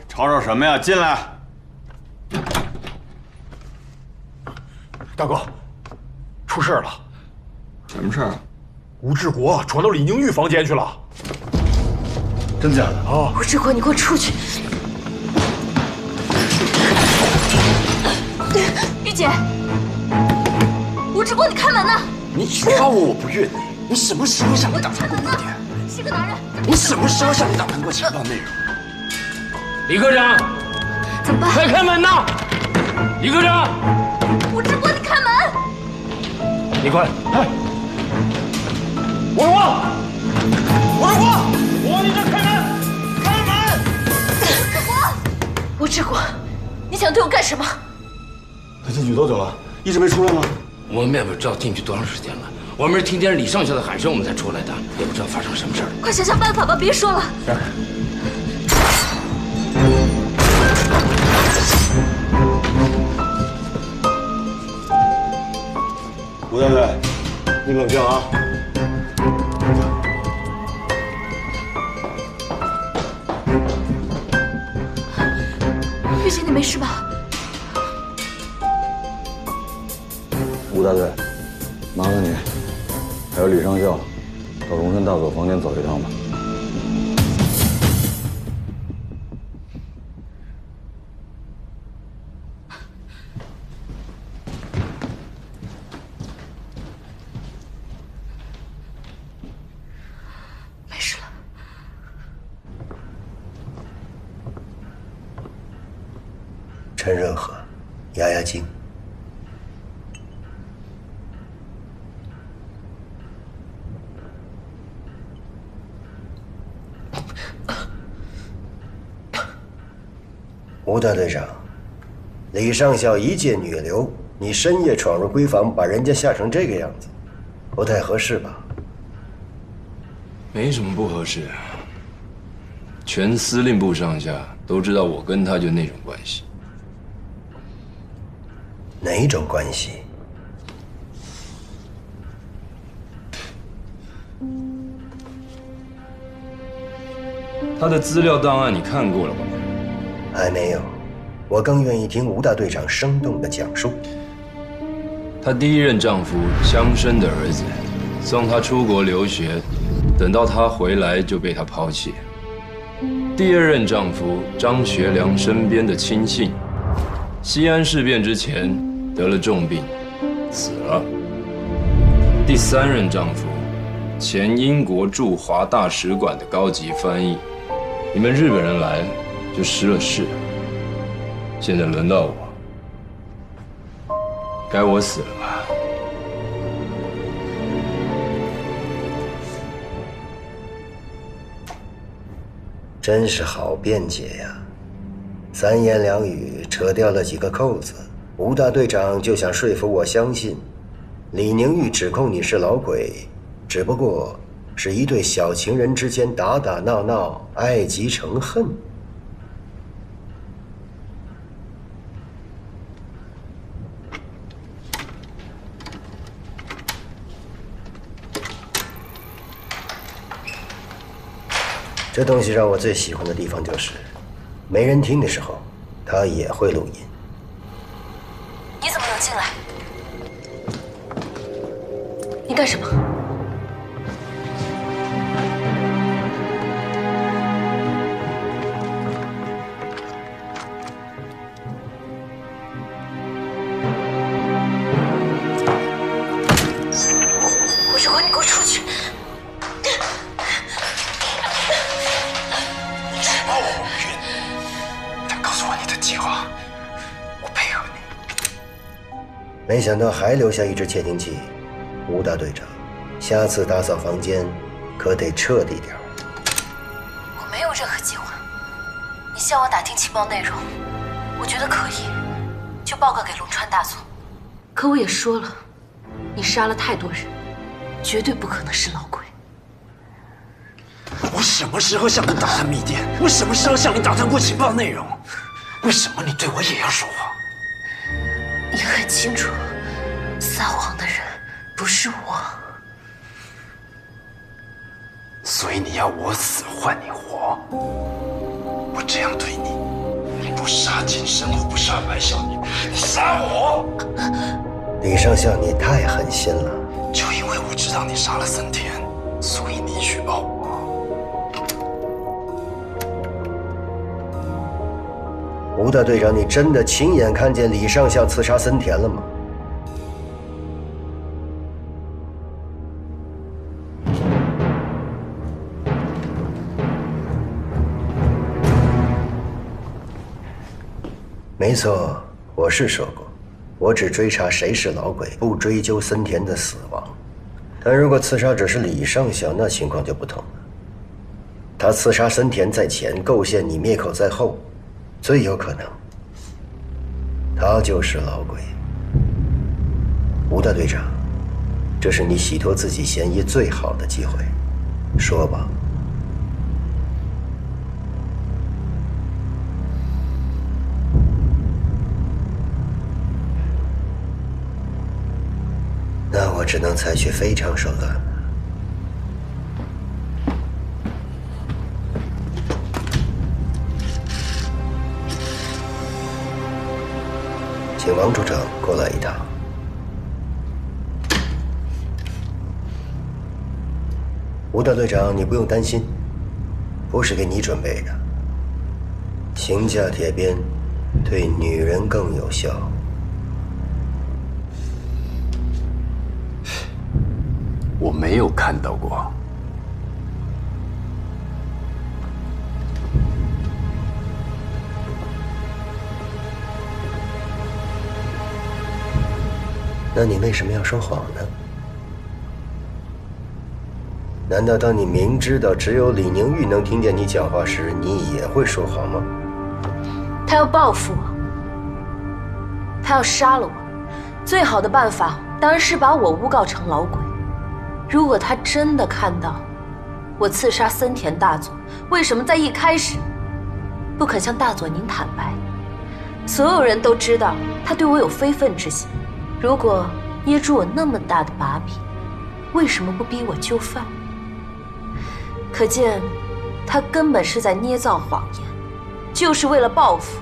Speaker 2: 吵吵什么呀？进来！
Speaker 10: 大哥，出事了！
Speaker 2: 什么事儿？
Speaker 10: 吴志国闯到李宁玉房间去了。
Speaker 2: 真假的？
Speaker 10: 啊！
Speaker 8: 吴志国，你给我出去！玉姐，吴志国，你开门呐！
Speaker 10: 你抓我不怨你。你什么时候向你打探过地点？
Speaker 8: 是个男人。
Speaker 10: 你什么时候向你打探过情报内容？
Speaker 1: 李科长，
Speaker 8: 怎么办？
Speaker 1: 快开门呐！李科长，
Speaker 8: 吴志国，你开门！
Speaker 1: 李宽，哎，
Speaker 10: 吴志国，吴志国，我你这开门，开门！
Speaker 8: 吴志国，你想对我干什么？
Speaker 9: 他进去多久了？一直没出来吗？
Speaker 1: 我们也不知道进去多长时间了。我们是听见李上校的喊声，我们才出来的，也不知道发生什么事儿。
Speaker 8: 快想想办法吧，别说了。
Speaker 9: 吴大队，你冷静啊！
Speaker 8: 玉姐，你没事吧？
Speaker 2: 吴大队，麻烦你，还有李上校，到荣山大佐房间走一趟吧。
Speaker 8: 没事了。
Speaker 5: 趁热喝，压压惊。吴大队长，李上校一介女流，你深夜闯入闺房，把人家吓成这个样子，不太合适吧？
Speaker 11: 没什么不合适，全司令部上下都知道我跟他就那种关系。
Speaker 5: 哪种关系？
Speaker 11: 他的资料档案你看过了吧？
Speaker 5: 还没有，我更愿意听吴大队长生动的讲述。
Speaker 11: 她第一任丈夫乡绅的儿子，送她出国留学，等到她回来就被他抛弃。第二任丈夫张学良身边的亲信，西安事变之前得了重病，死了。第三任丈夫，前英国驻华大使馆的高级翻译，你们日本人来就失了势。现在轮到我，该我死了吧？
Speaker 5: 真是好辩解呀！三言两语扯掉了几个扣子，吴大队长就想说服我相信，李宁玉指控你是老鬼，只不过是一对小情人之间打打闹闹，爱极成恨。这东西让我最喜欢的地方就是，没人听的时候，它也会录音。
Speaker 8: 你怎么能进来？你干什么？吴志国，
Speaker 5: 没想到还留下一只窃听器，吴大队长，下次打扫房间可得彻底点儿。
Speaker 8: 我没有任何计划。你向我打听情报内容，我觉得可以，就报告给龙川大佐。可我也说了，你杀了太多人，绝对不可能是老鬼。
Speaker 12: 我什么时候向你打探密电？我什么时候向你打探过情报内容？为什么你对我也要说谎？
Speaker 8: 你很清楚，撒谎的人不是我。
Speaker 12: 所以你要我死换你活？我这样对你，你不杀金生，我不杀白小年，你杀我！
Speaker 5: 李上校，你太狠心了。
Speaker 12: 就因为我知道你杀了森田，所以你举报我。
Speaker 5: 吴大队长，你真的亲眼看见李上校刺杀森田了吗？没错，我是说过，我只追查谁是老鬼，不追究森田的死亡。但如果刺杀者是李上校，那情况就不同了。他刺杀森田在前，构陷你灭口在后，最有可能，他就是老鬼。吴大队长，这是你洗脱自己嫌疑最好的机会，说吧。那我只能采取非常手段了。请王处长过来一趟。吴大队长，你不用担心，不是给你准备的。情架铁鞭，对女人更有效。
Speaker 7: 我没有看到过。
Speaker 5: 那你为什么要说谎呢？难道当你明知道只有李宁玉能听见你讲话时，你也会说谎吗？
Speaker 8: 他要报复我，他要杀了我，最好的办法当然是把我诬告成老鬼。如果他真的看到我刺杀森田大佐，为什么在一开始不肯向大佐您坦白？所有人都知道他对我有非分之心，如果捏住我那么大的把柄，为什么不逼我就范？可见他根本是在捏造谎言，就是为了报复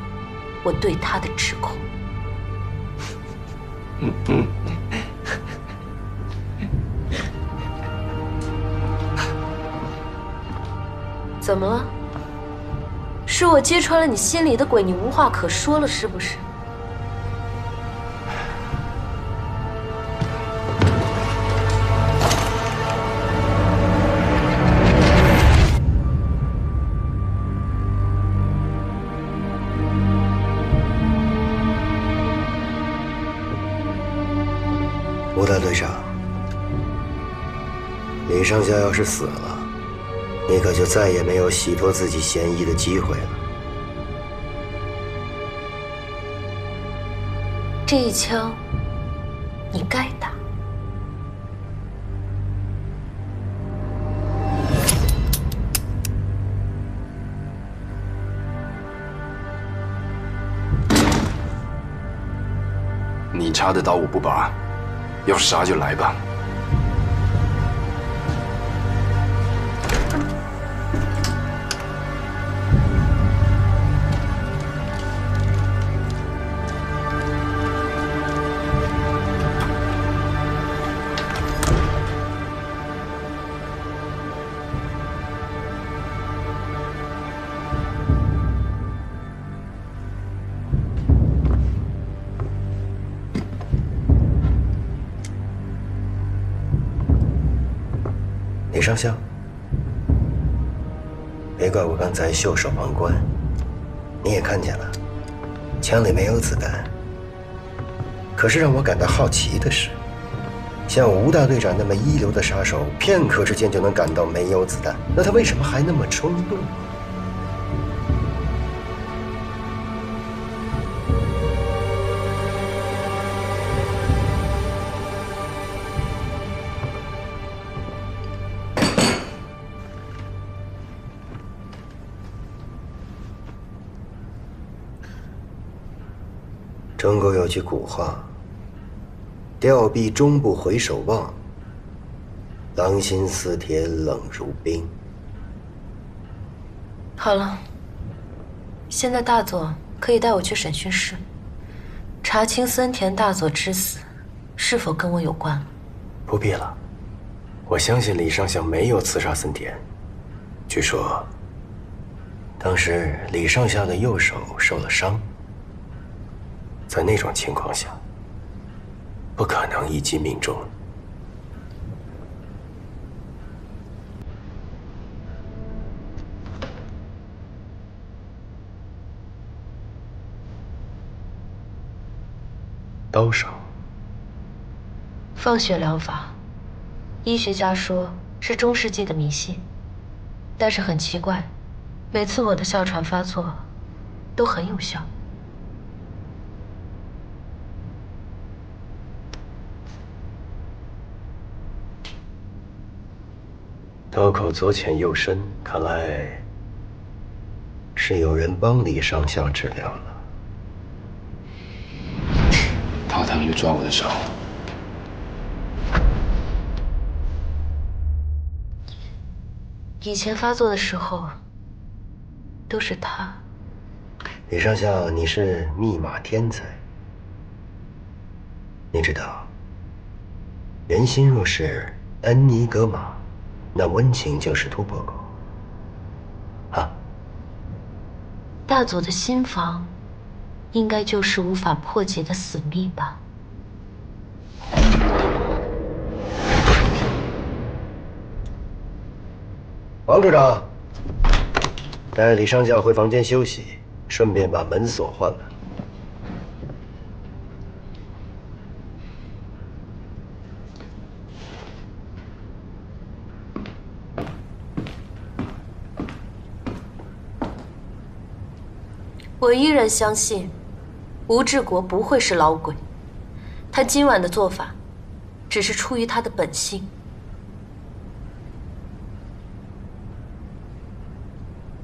Speaker 8: 我对他的指控。怎么了？是我揭穿了你心里的鬼，你无话可说了是不是？
Speaker 5: 吴大队长，李上校要是死了，你可就再也没有洗脱自己嫌疑的机会了。
Speaker 8: 这一枪，你该打。
Speaker 7: 你插的刀我不拔，要杀就来吧。
Speaker 5: 李上校，别怪我刚才袖手旁观，你也看见了，枪里没有子弹。可是让我感到好奇的是，像吴大队长那么一流的杀手，片刻之间就能感到没有子弹，那他为什么还那么冲动？中国有句古话：“吊臂终不回首望，狼心似铁冷如冰。”
Speaker 8: 好了，现在大佐可以带我去审讯室，查清森田大佐之死是否跟我有关了。
Speaker 5: 不必了，我相信李上校没有刺杀森田。据说，当时李上校的右手受了伤。在那种情况下，不可能一击命中。刀伤，
Speaker 8: 放血疗法，医学家说是中世纪的迷信，但是很奇怪，每次我的哮喘发作都很有效。
Speaker 5: 刀口左浅右深，看来是有人帮李上校治疗了。
Speaker 12: 他他们抓我的手。
Speaker 8: 以前发作的时候，都是他。
Speaker 5: 李上校，你是密码天才。你知道，人心若是恩尼格玛，那温情就是突破口。啊，
Speaker 8: 大佐的心房，应该就是无法破解的死密吧？
Speaker 5: 王处长，带李上校回房间休息，顺便把门锁换了。
Speaker 8: 我依然相信，吴志国不会是老鬼，他今晚的做法，只是出于他的本性。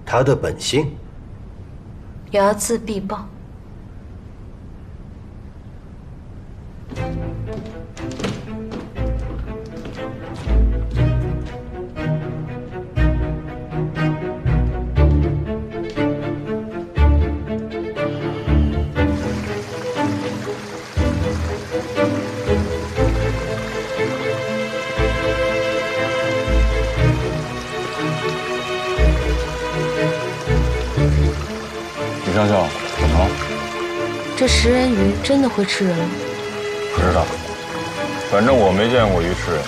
Speaker 5: 他的本性，
Speaker 8: 睚眦必报。
Speaker 2: 李上校，怎么了？
Speaker 8: 这食人鱼真的会吃人吗？
Speaker 2: 不知道，反正我没见过鱼吃人。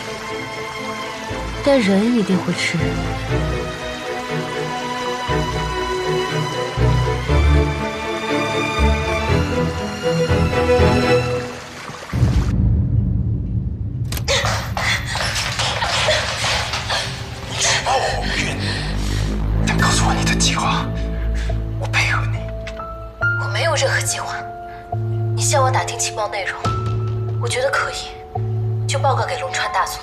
Speaker 8: 但人一定会吃人。
Speaker 12: 举报我无冤，但告诉我你的计划，我配合你。
Speaker 8: 我没有任何计划。你向我打听情报内容，我觉得可以，就报告给龙川大佐。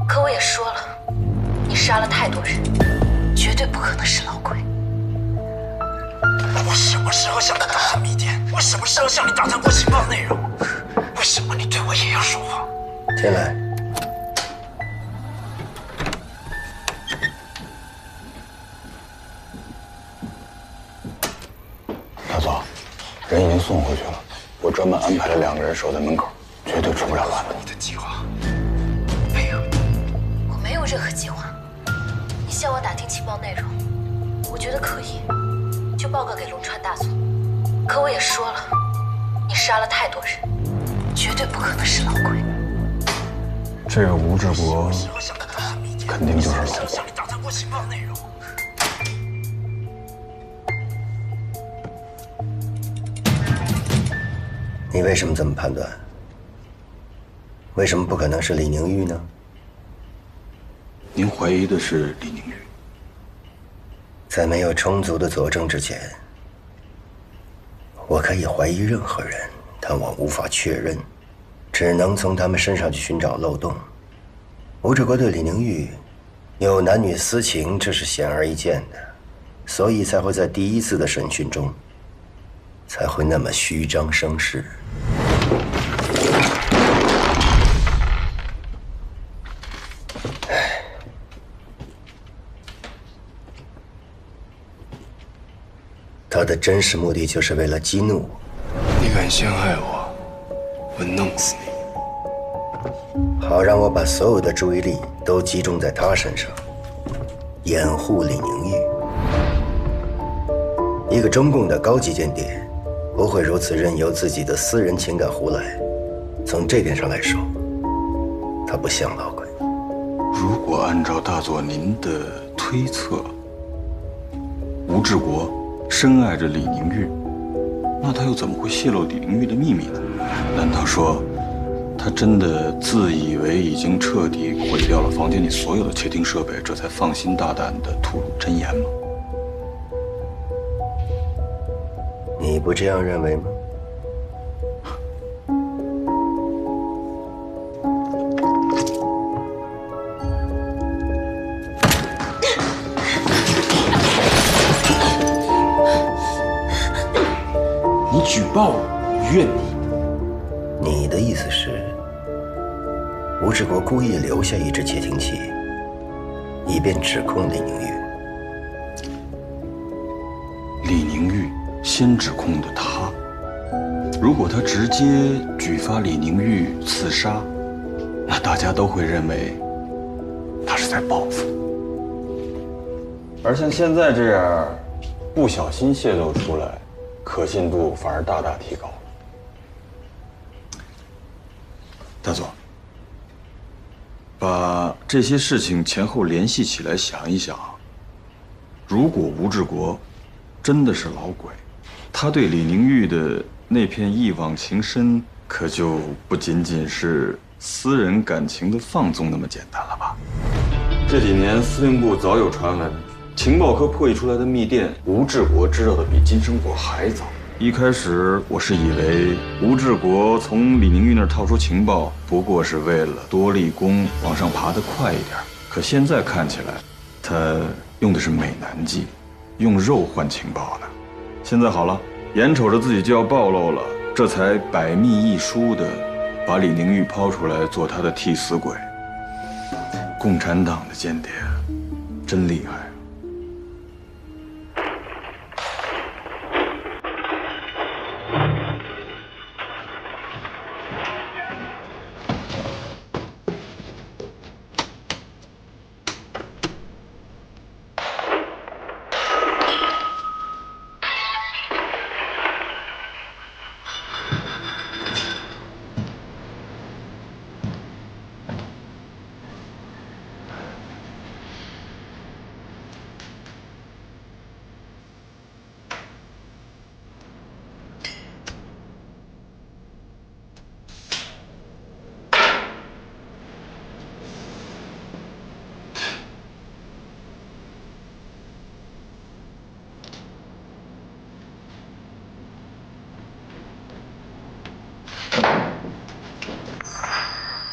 Speaker 8: 可我也说了，你杀了太多人，绝对不可能是老鬼。
Speaker 12: 我什么时候向你打探谜点？我什么时候向你打探过情报内容？为什么你对我也要说谎？
Speaker 5: 进来。
Speaker 9: 大佐，人已经送回去了，我专门安排了2个人守在门口，绝对出不了乱子。
Speaker 12: 你的计划，
Speaker 8: 我没有任何计划。你向我打听情报内容，我觉得可以，就报告给龙川大佐。可我也说了，你杀了太多人，绝对不可能是老鬼。
Speaker 2: 这个吴志国肯定就是老鬼。
Speaker 12: 向你打探过情报内容。
Speaker 5: 你为什么这么判断？为什么不可能是李宁玉呢？
Speaker 9: 您怀疑的是李宁玉？
Speaker 5: 在没有充足的佐证之前，我可以怀疑任何人，但我无法确认，只能从他们身上去寻找漏洞。吴志国对李宁玉有男女私情，这是显而易见的，所以才会在第一次的审讯中才会那么虚张声势。他的真实目的就是为了激怒我。
Speaker 11: 你敢陷害我，我弄死你！
Speaker 5: 好让我把所有的注意力都集中在他身上，掩护李宁玉。一个中共的高级间谍不会如此任由自己的私人情感胡来，从这点上来说，他不像老鬼。
Speaker 9: 如果按照大佐您的推测，吴志国深爱着李宁玉，那他又怎么会泄露李宁玉的秘密呢？难道说他真的自以为已经彻底毁掉了房间里所有的窃听设备，这才放心大胆地吐露真言吗？
Speaker 5: 你不这样认为吗？
Speaker 12: 你举报我，怨你。
Speaker 5: 你的意思是，吴志国故意留下一只窃听器，以便指控李宁玉。
Speaker 9: 李宁玉先指控的他，如果他直接举发李宁玉刺杀，那大家都会认为他是在报复。而像现在这样，不小心泄露出来，可信度反而大大提高。大佐，把这些事情前后联系起来想一想，如果吴志国真的是老鬼，他对李宁玉的那片一往情深，可就不仅仅是私人感情的放纵那么简单了吧？这几年司令部早有传闻，情报科破译出来的密电，吴志国知道的比金生国还早。一开始我是以为吴志国从李宁玉那儿套出情报，不过是为了多立功，往上爬得快一点。可现在看起来，他用的是美男计，用肉换情报呢。现在好了，眼瞅着自己就要暴露了，这才百密一疏的把李宁玉抛出来做他的替死鬼。共产党的间谍真厉害。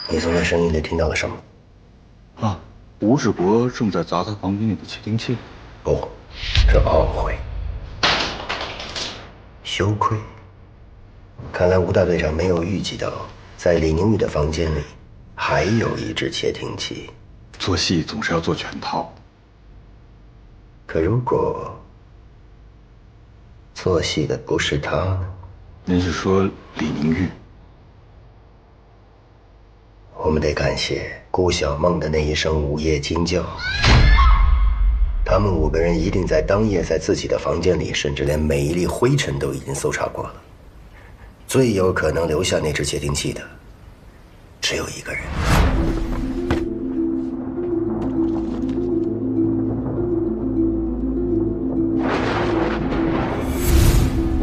Speaker 5: 你从那声音里听到了什么？
Speaker 9: 啊，吴志国正在砸他房间里的窃听器。
Speaker 5: 不，是懊悔、羞愧。看来吴大队长没有预计到，在李宁玉的房间里还有一只窃听器。
Speaker 9: 做戏总是要做全套。
Speaker 5: 可如果做戏的不是他呢？
Speaker 9: 您是说李宁玉？
Speaker 5: 我们得感谢顾小梦的那一声午夜惊叫。他们5个人一定在当夜在自己的房间里，甚至连每一粒灰尘都已经搜查过了。最有可能留下那只窃听器的，只有一个人。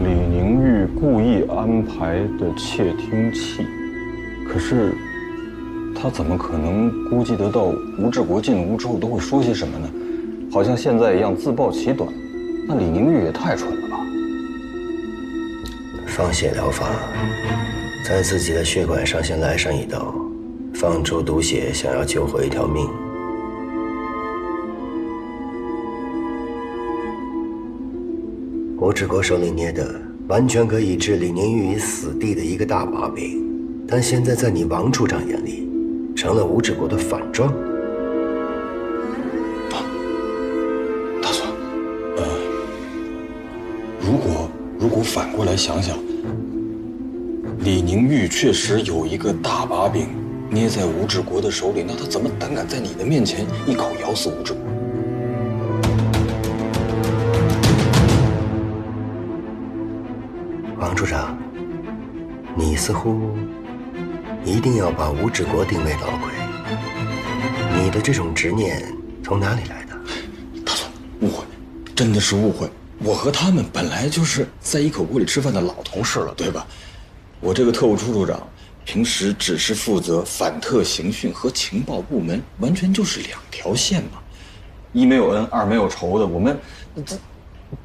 Speaker 9: 李宁玉故意安排的窃听器，可是
Speaker 2: 他怎么可能估计得到吴志国进屋之后都会说些什么呢？好像现在一样自暴其短。那李宁玉也太蠢了吧！
Speaker 5: 放血疗法，在自己的血管上先来上一刀，放出毒血，想要救回一条命。吴志国手里捏的完全可以置李宁玉于死地的一个大把柄，但现在在你王处长眼里，成了吴志国的反状。
Speaker 9: 大佐，如果反过来想想，李宁玉确实有一个大把柄捏在吴志国的手里，那他怎么胆敢在你的面前一口咬死吴志国？
Speaker 5: 王处长，你似乎一定要把吴志国定为老鬼，你的这种执念从哪里来的？
Speaker 9: 大佐，误会，真的是误会。我和他们本来就是在一口锅里吃饭的老同事了，对吧？我这个特务处处长，平时只是负责反特刑讯和情报部门，完全就是两条线嘛。一没有恩，二没有仇的，我们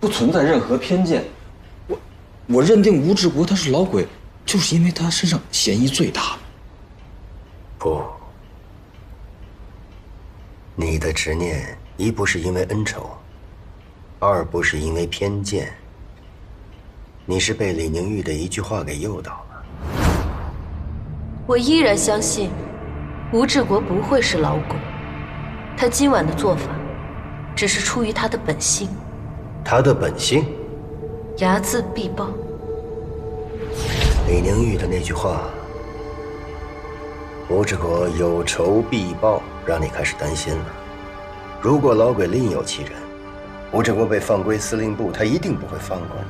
Speaker 9: 不存在任何偏见。我认定吴志国他是老鬼，就是因为他身上嫌疑最大。
Speaker 5: 不，你的执念一不是因为恩仇，二不是因为偏见，你是被李宁玉的一句话给诱导了。
Speaker 8: 我依然相信，吴志国不会是老鬼，他今晚的做法，只是出于他的本性。
Speaker 5: 他的本性？
Speaker 8: 睚眦必报。
Speaker 5: 李宁玉的那句话，吴志国有仇必报，让你开始担心了。如果老鬼另有其人，吴志国被放归司令部，他一定不会放过你。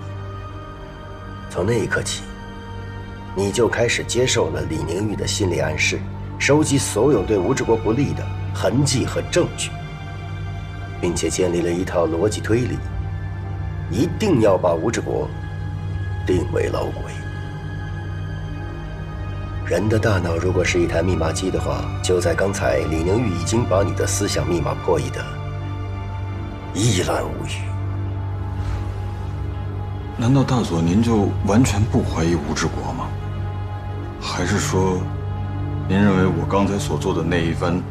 Speaker 5: 从那一刻起，你就开始接受了李宁玉的心理暗示，收集所有对吴志国不利的痕迹和证据，并且建立了一套逻辑推理，一定要把吴志国定为老鬼。人的大脑如果是一台密码机的话，就在刚才，李宁玉已经把你的思想密码破译的一览无余。
Speaker 9: 难道大佐您就完全不怀疑吴志国吗？还是说，您认为我刚才所做的那一番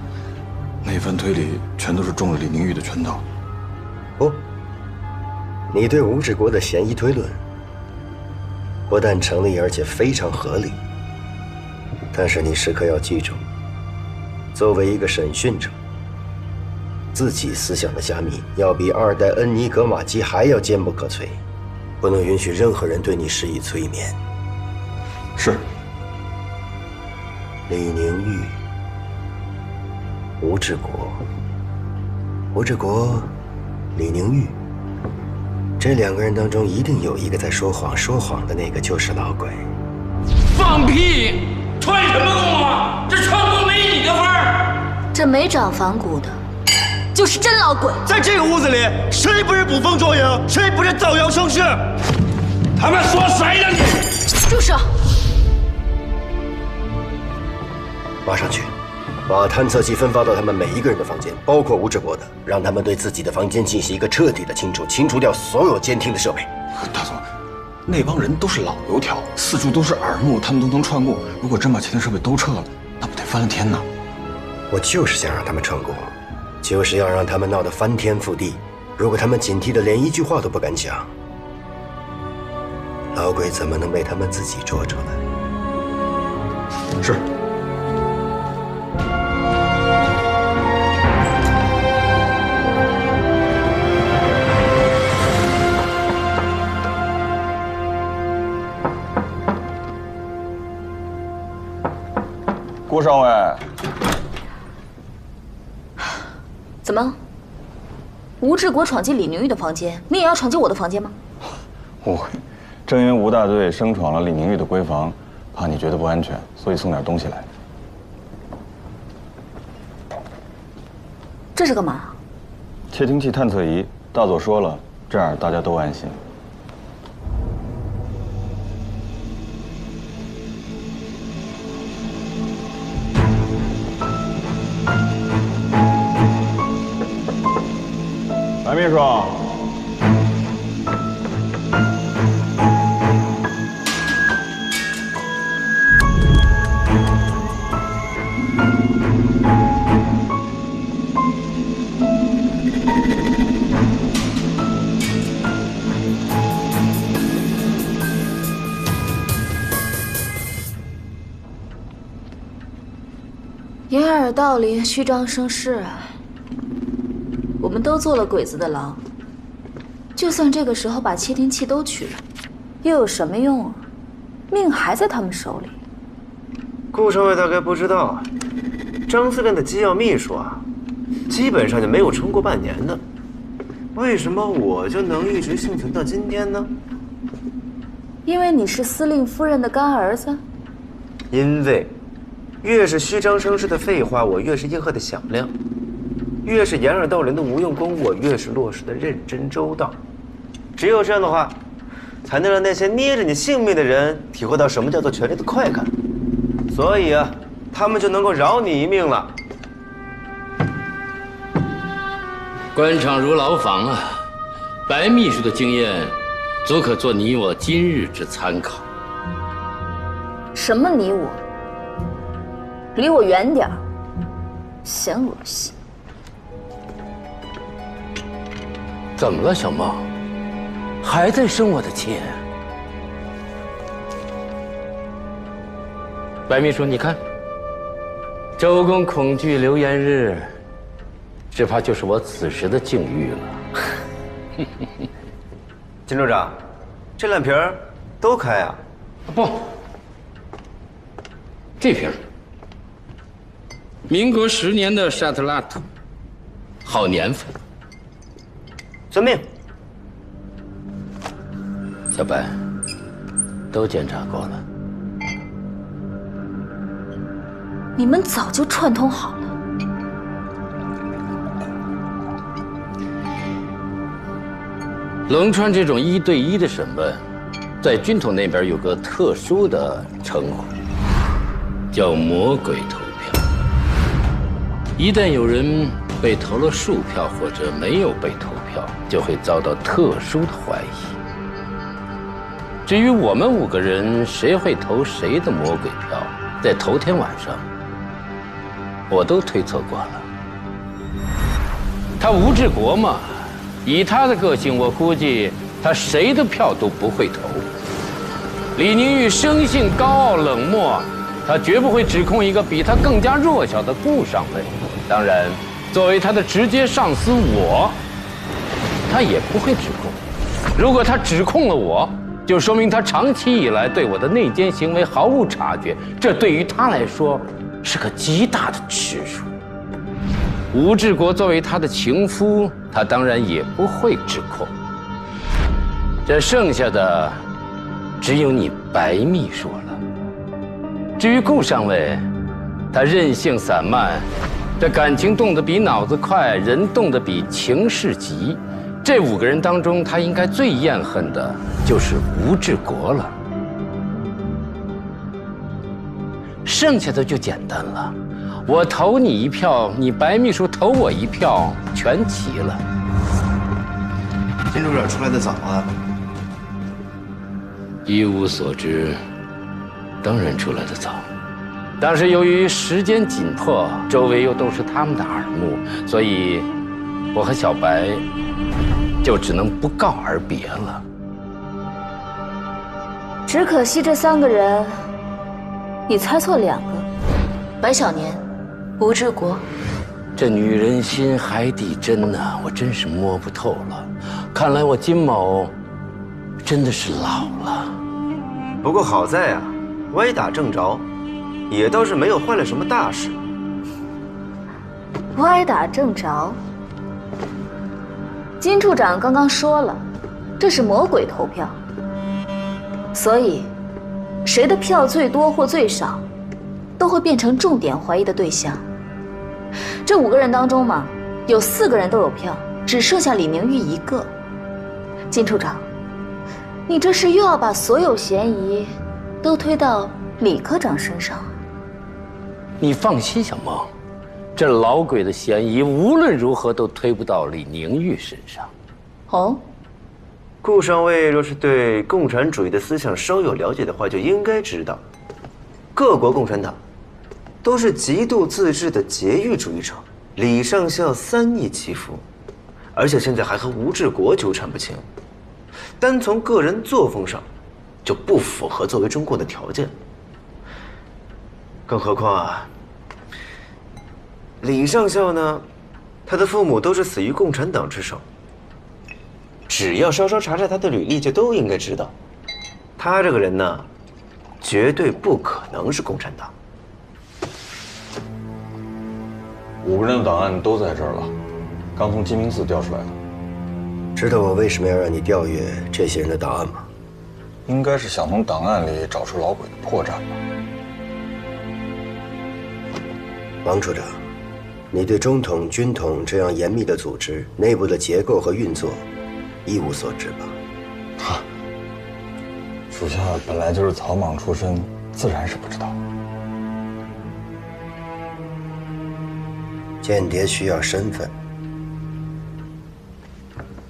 Speaker 9: 推理，全都是中了李宁玉的圈套？
Speaker 5: 不，你对吴志国的嫌疑推论不但成立，而且非常合理。但是你时刻要记住，作为一个审讯者，自己思想的加密要比二代恩尼格玛机还要坚不可摧，不能允许任何人对你施以催眠。
Speaker 9: 是。
Speaker 5: 李宁玉、吴志国、李宁玉，这两个人当中一定有一个在说谎，说谎的那个就是老鬼。
Speaker 10: 放屁！串什么供啊？这串供没你的份儿。
Speaker 4: 这没长反骨的，就是真老鬼。
Speaker 10: 在这个屋子里，谁不是捕风捉影？谁不是造谣生事？他们说谁呢？你
Speaker 4: 住手！
Speaker 5: 马上去，把探测器分发到他们每一个人的房间，包括吴志国的，让他们对自己的房间进行一个彻底的清除，清除掉所有监听的设备。
Speaker 9: 大佐，那帮人都是老油条，四处都是耳目，他们都能串供。如果真把监听设备都撤了，那不得翻了天呐！
Speaker 5: 我就是想让他们串供，就是要让他们闹得翻天覆地。如果他们警惕的连一句话都不敢讲，老鬼怎么能被他们自己捉出来？
Speaker 9: 是。
Speaker 2: 郭上尉，
Speaker 4: 怎么？吴志国闯进李宁玉的房间，你也要闯进我的房间吗？
Speaker 2: 误会，正因为吴大队生闯了李宁玉的闺房，怕你觉得不安全，所以送点东西来。
Speaker 4: 这是干嘛？
Speaker 2: 窃听器探测仪，大佐说了，这样大家都安心。秘书。
Speaker 4: 掩耳盗铃，虚张声势。我们都坐了鬼子的牢，就算这个时候把窃听器都取了，又有什么用啊？命还在他们手里。
Speaker 6: 顾上尉大概不知道，张司令的机要秘书啊，基本上就没有撑过半年的。为什么我就能一直幸存到今天呢？
Speaker 4: 因为你是司令夫人的干儿子。
Speaker 6: 因为越是虚张声势的废话，我越是应和的响亮；越是掩耳盗铃的无用功，我越是落实的认真周到。只有这样的话，才能让那些捏着你性命的人体会到什么叫做权力的快感。所以啊，他们就能够饶你一命了。
Speaker 1: 官场如牢房啊，白秘书的经验足可做你我今日之参考。
Speaker 4: 什么你我？离我远点儿，嫌恶心。
Speaker 1: 怎么了，小孟？还在生我的气？白秘书，你看，周公恐惧流言日，只怕就是我此时的境遇了。
Speaker 6: 金处长，这两瓶都开啊？
Speaker 1: 不，这瓶。民国10年的沙特拉图，好年份。
Speaker 6: 遵命。
Speaker 1: 小白，都检查过了。
Speaker 4: 你们早就串通好了。
Speaker 1: 龙川这种1对1的审问，在军统那边有个特殊的称呼，叫魔鬼投票。一旦有人被投了数票，或者没有被投票，就会遭到特殊的怀疑。至于我们5个人谁会投谁的魔鬼票，在头天晚上，我都推测过了。他吴志国嘛，以他的个性，我估计他谁的票都不会投。李宁玉生性高傲冷漠，他绝不会指控一个比他更加弱小的顾上尉。当然，作为他的直接上司我，他也不会指控。如果他指控了我，就说明他长期以来对我的内奸行为毫无察觉，这对于他来说是个极大的耻辱。吴志国作为他的情夫，他当然也不会指控。这剩下的只有你白秘书了。至于顾上尉，他任性散漫，这感情动得比脑子快，人动得比情势急。这5个人当中，他应该最厌恨的就是吴志国了。剩下的就简单了，我投你一票，你白秘书投我一票，全齐了。
Speaker 6: 金处长出来的早啊。
Speaker 1: 依我所知，当然出来的早，但是由于时间紧迫，周围又都是他们的耳目，所以我和小白就只能不告而别了。
Speaker 4: 只可惜这3个人，你猜错2个，白小年、吴志国。
Speaker 1: 这女人心海底针呐，我真是摸不透了。看来我金某真的是老了。
Speaker 6: 不过好在啊，歪打正着，也倒是没有坏了什么大事。
Speaker 4: 歪打正着。金处长刚刚说了，这是魔鬼投票，所以谁的票最多或最少，都会变成重点怀疑的对象。这5个人当中嘛，有4个人都有票，只剩下李明玉1个。金处长，你这是又要把所有嫌疑都推到李科长身上啊？
Speaker 1: 你放心，小孟，这老鬼的嫌疑无论如何都推不到李宁玉身上。
Speaker 4: 哦，
Speaker 6: 顾上尉若是对共产主义的思想稍有了解的话，就应该知道，各国共产党都是极度自治的节欲主义者。李上校3亿祈福，而且现在还和吴志国纠缠不清。单从个人作风上，就不符合作为中共的条件。更何况啊，李上校呢，他的父母都是死于共产党之手。只要稍稍查查他的履历，就都应该知道，他这个人呢，绝对不可能是共产党。
Speaker 2: 5个人的档案都在这儿了，刚从鸡鸣寺调出来的。
Speaker 5: 知道我为什么要让你调阅这些人的档案吗？
Speaker 2: 应该是想从档案里找出老鬼的破绽吧。
Speaker 5: 王处长，你对中统、军统这样严密的组织内部的结构和运作一无所知吧？
Speaker 2: 哈，属下本来就是草莽出身，自然是不知道。
Speaker 5: 间谍需要身份，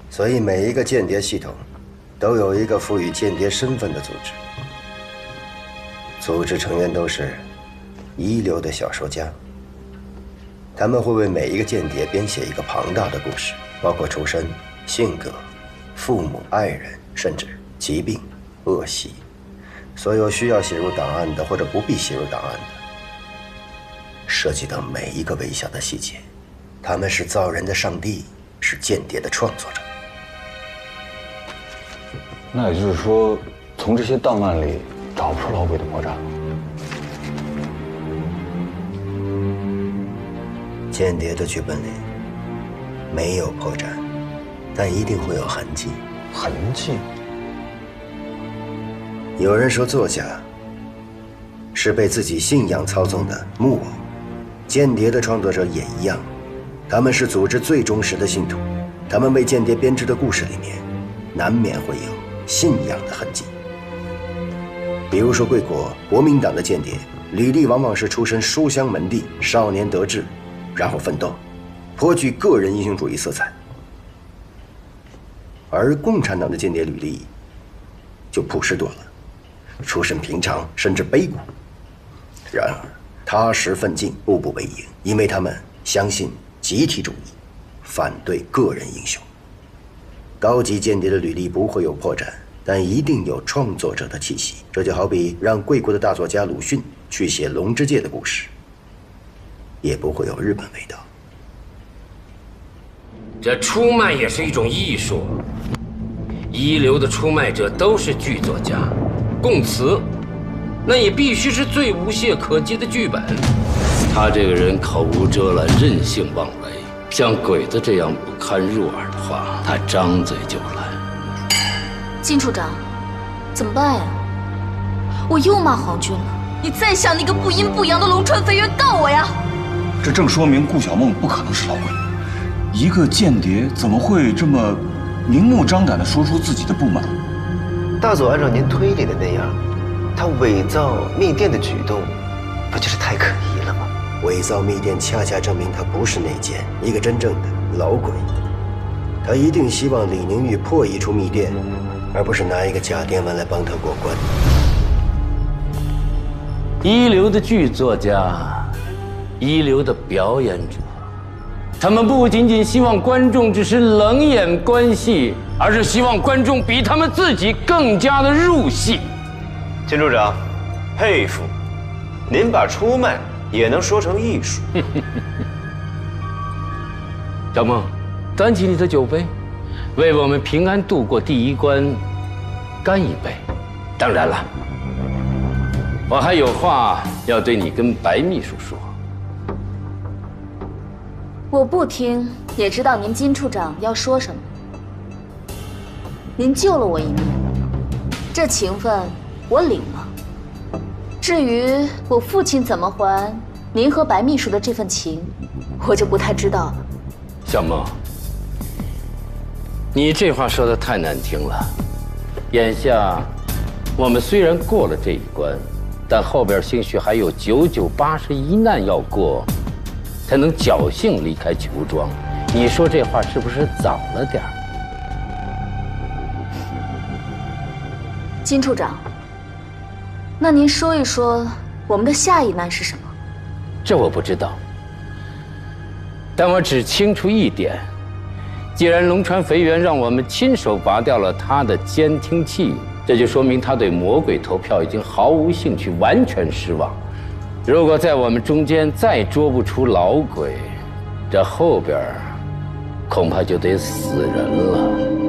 Speaker 5: 所以每一个间谍系统都有一个赋予间谍身份的组织。组织成员都是一流的小说家，他们会为每一个间谍编写一个庞大的故事，包括出身、性格、父母、爱人，甚至疾病、恶习，所有需要写入档案的或者不必写入档案的，涉及到每一个微小的细节。他们是造人的上帝，是间谍的创作者。
Speaker 2: 那也就是说，从这些档案里找不出老鬼的破绽了。
Speaker 5: 间谍的剧本里没有破绽，但一定会有痕迹。
Speaker 2: 痕迹？
Speaker 5: 有人说作家是被自己信仰操纵的木偶，间谍的创作者也一样，他们是组织最忠实的信徒，他们为间谍编织的故事里面难免会有信仰的痕迹。比如说贵国国民党的间谍履历往往是出身书香门第，少年得志，然后奋斗，颇具个人英雄主义色彩。而共产党的间谍履历就朴实多了，出身平常，甚至卑谷，然而踏实奋进，步步为营，因为他们相信集体主义，反对个人英雄。高级间谍的履历不会有破绽，但一定有创作者的气息。这就好比让贵国的大作家鲁迅去写龙之介的故事，也不会有日本味道。
Speaker 1: 这出卖也是一种艺术，一流的出卖者都是剧作家，供词那也必须是最无懈可击的剧本。他这个人口无遮拦，任性妄为，像鬼子这样不堪入耳的话，他张嘴就来。
Speaker 4: 金处长，怎么办呀？我又骂皇军了，你再向那个不阴不阳的龙川飞跃告我呀！
Speaker 2: 这正说明顾小梦不可能是老鬼。一个间谍怎么会这么明目张胆地说出自己的不满？
Speaker 6: 大佐按照您推理的那样，他伪造密电的举动，不就是太可疑了吗？
Speaker 5: 伪造密电恰恰证明他不是内奸，一个真正的老鬼。他一定希望李宁玉破译出密电，而不是拿一个假电文来帮他过关。
Speaker 1: 一流的剧作家，一流的表演者，他们不仅仅希望观众只是冷眼观戏，而是希望观众比他们自己更加的入戏。
Speaker 6: 金处长，佩服，您把出卖也能说成艺术。
Speaker 1: 小梦，端起你的酒杯，为我们平安度过第一关干一杯。当然了，我还有话要对你跟白秘书说。
Speaker 4: 我不听也知道您金处长要说什么。您救了我一命，这情分我领了。至于我父亲怎么还您和白秘书的这份情，我就不太知道了。
Speaker 1: 小梦，你这话说得太难听了。眼下我们虽然过了这一关，但后边兴许还有9981难要过，才能侥幸离开裘庄。你说这话是不是早了点儿？
Speaker 4: 金处长，那您说一说我们的下一难是什么？
Speaker 1: 这我不知道，但我只清楚一点：既然龙川肥原让我们亲手拔掉了他的监听器，这就说明他对魔鬼投票已经毫无兴趣，完全失望。如果在我们中间再捉不出老鬼，这后边恐怕就得死人了。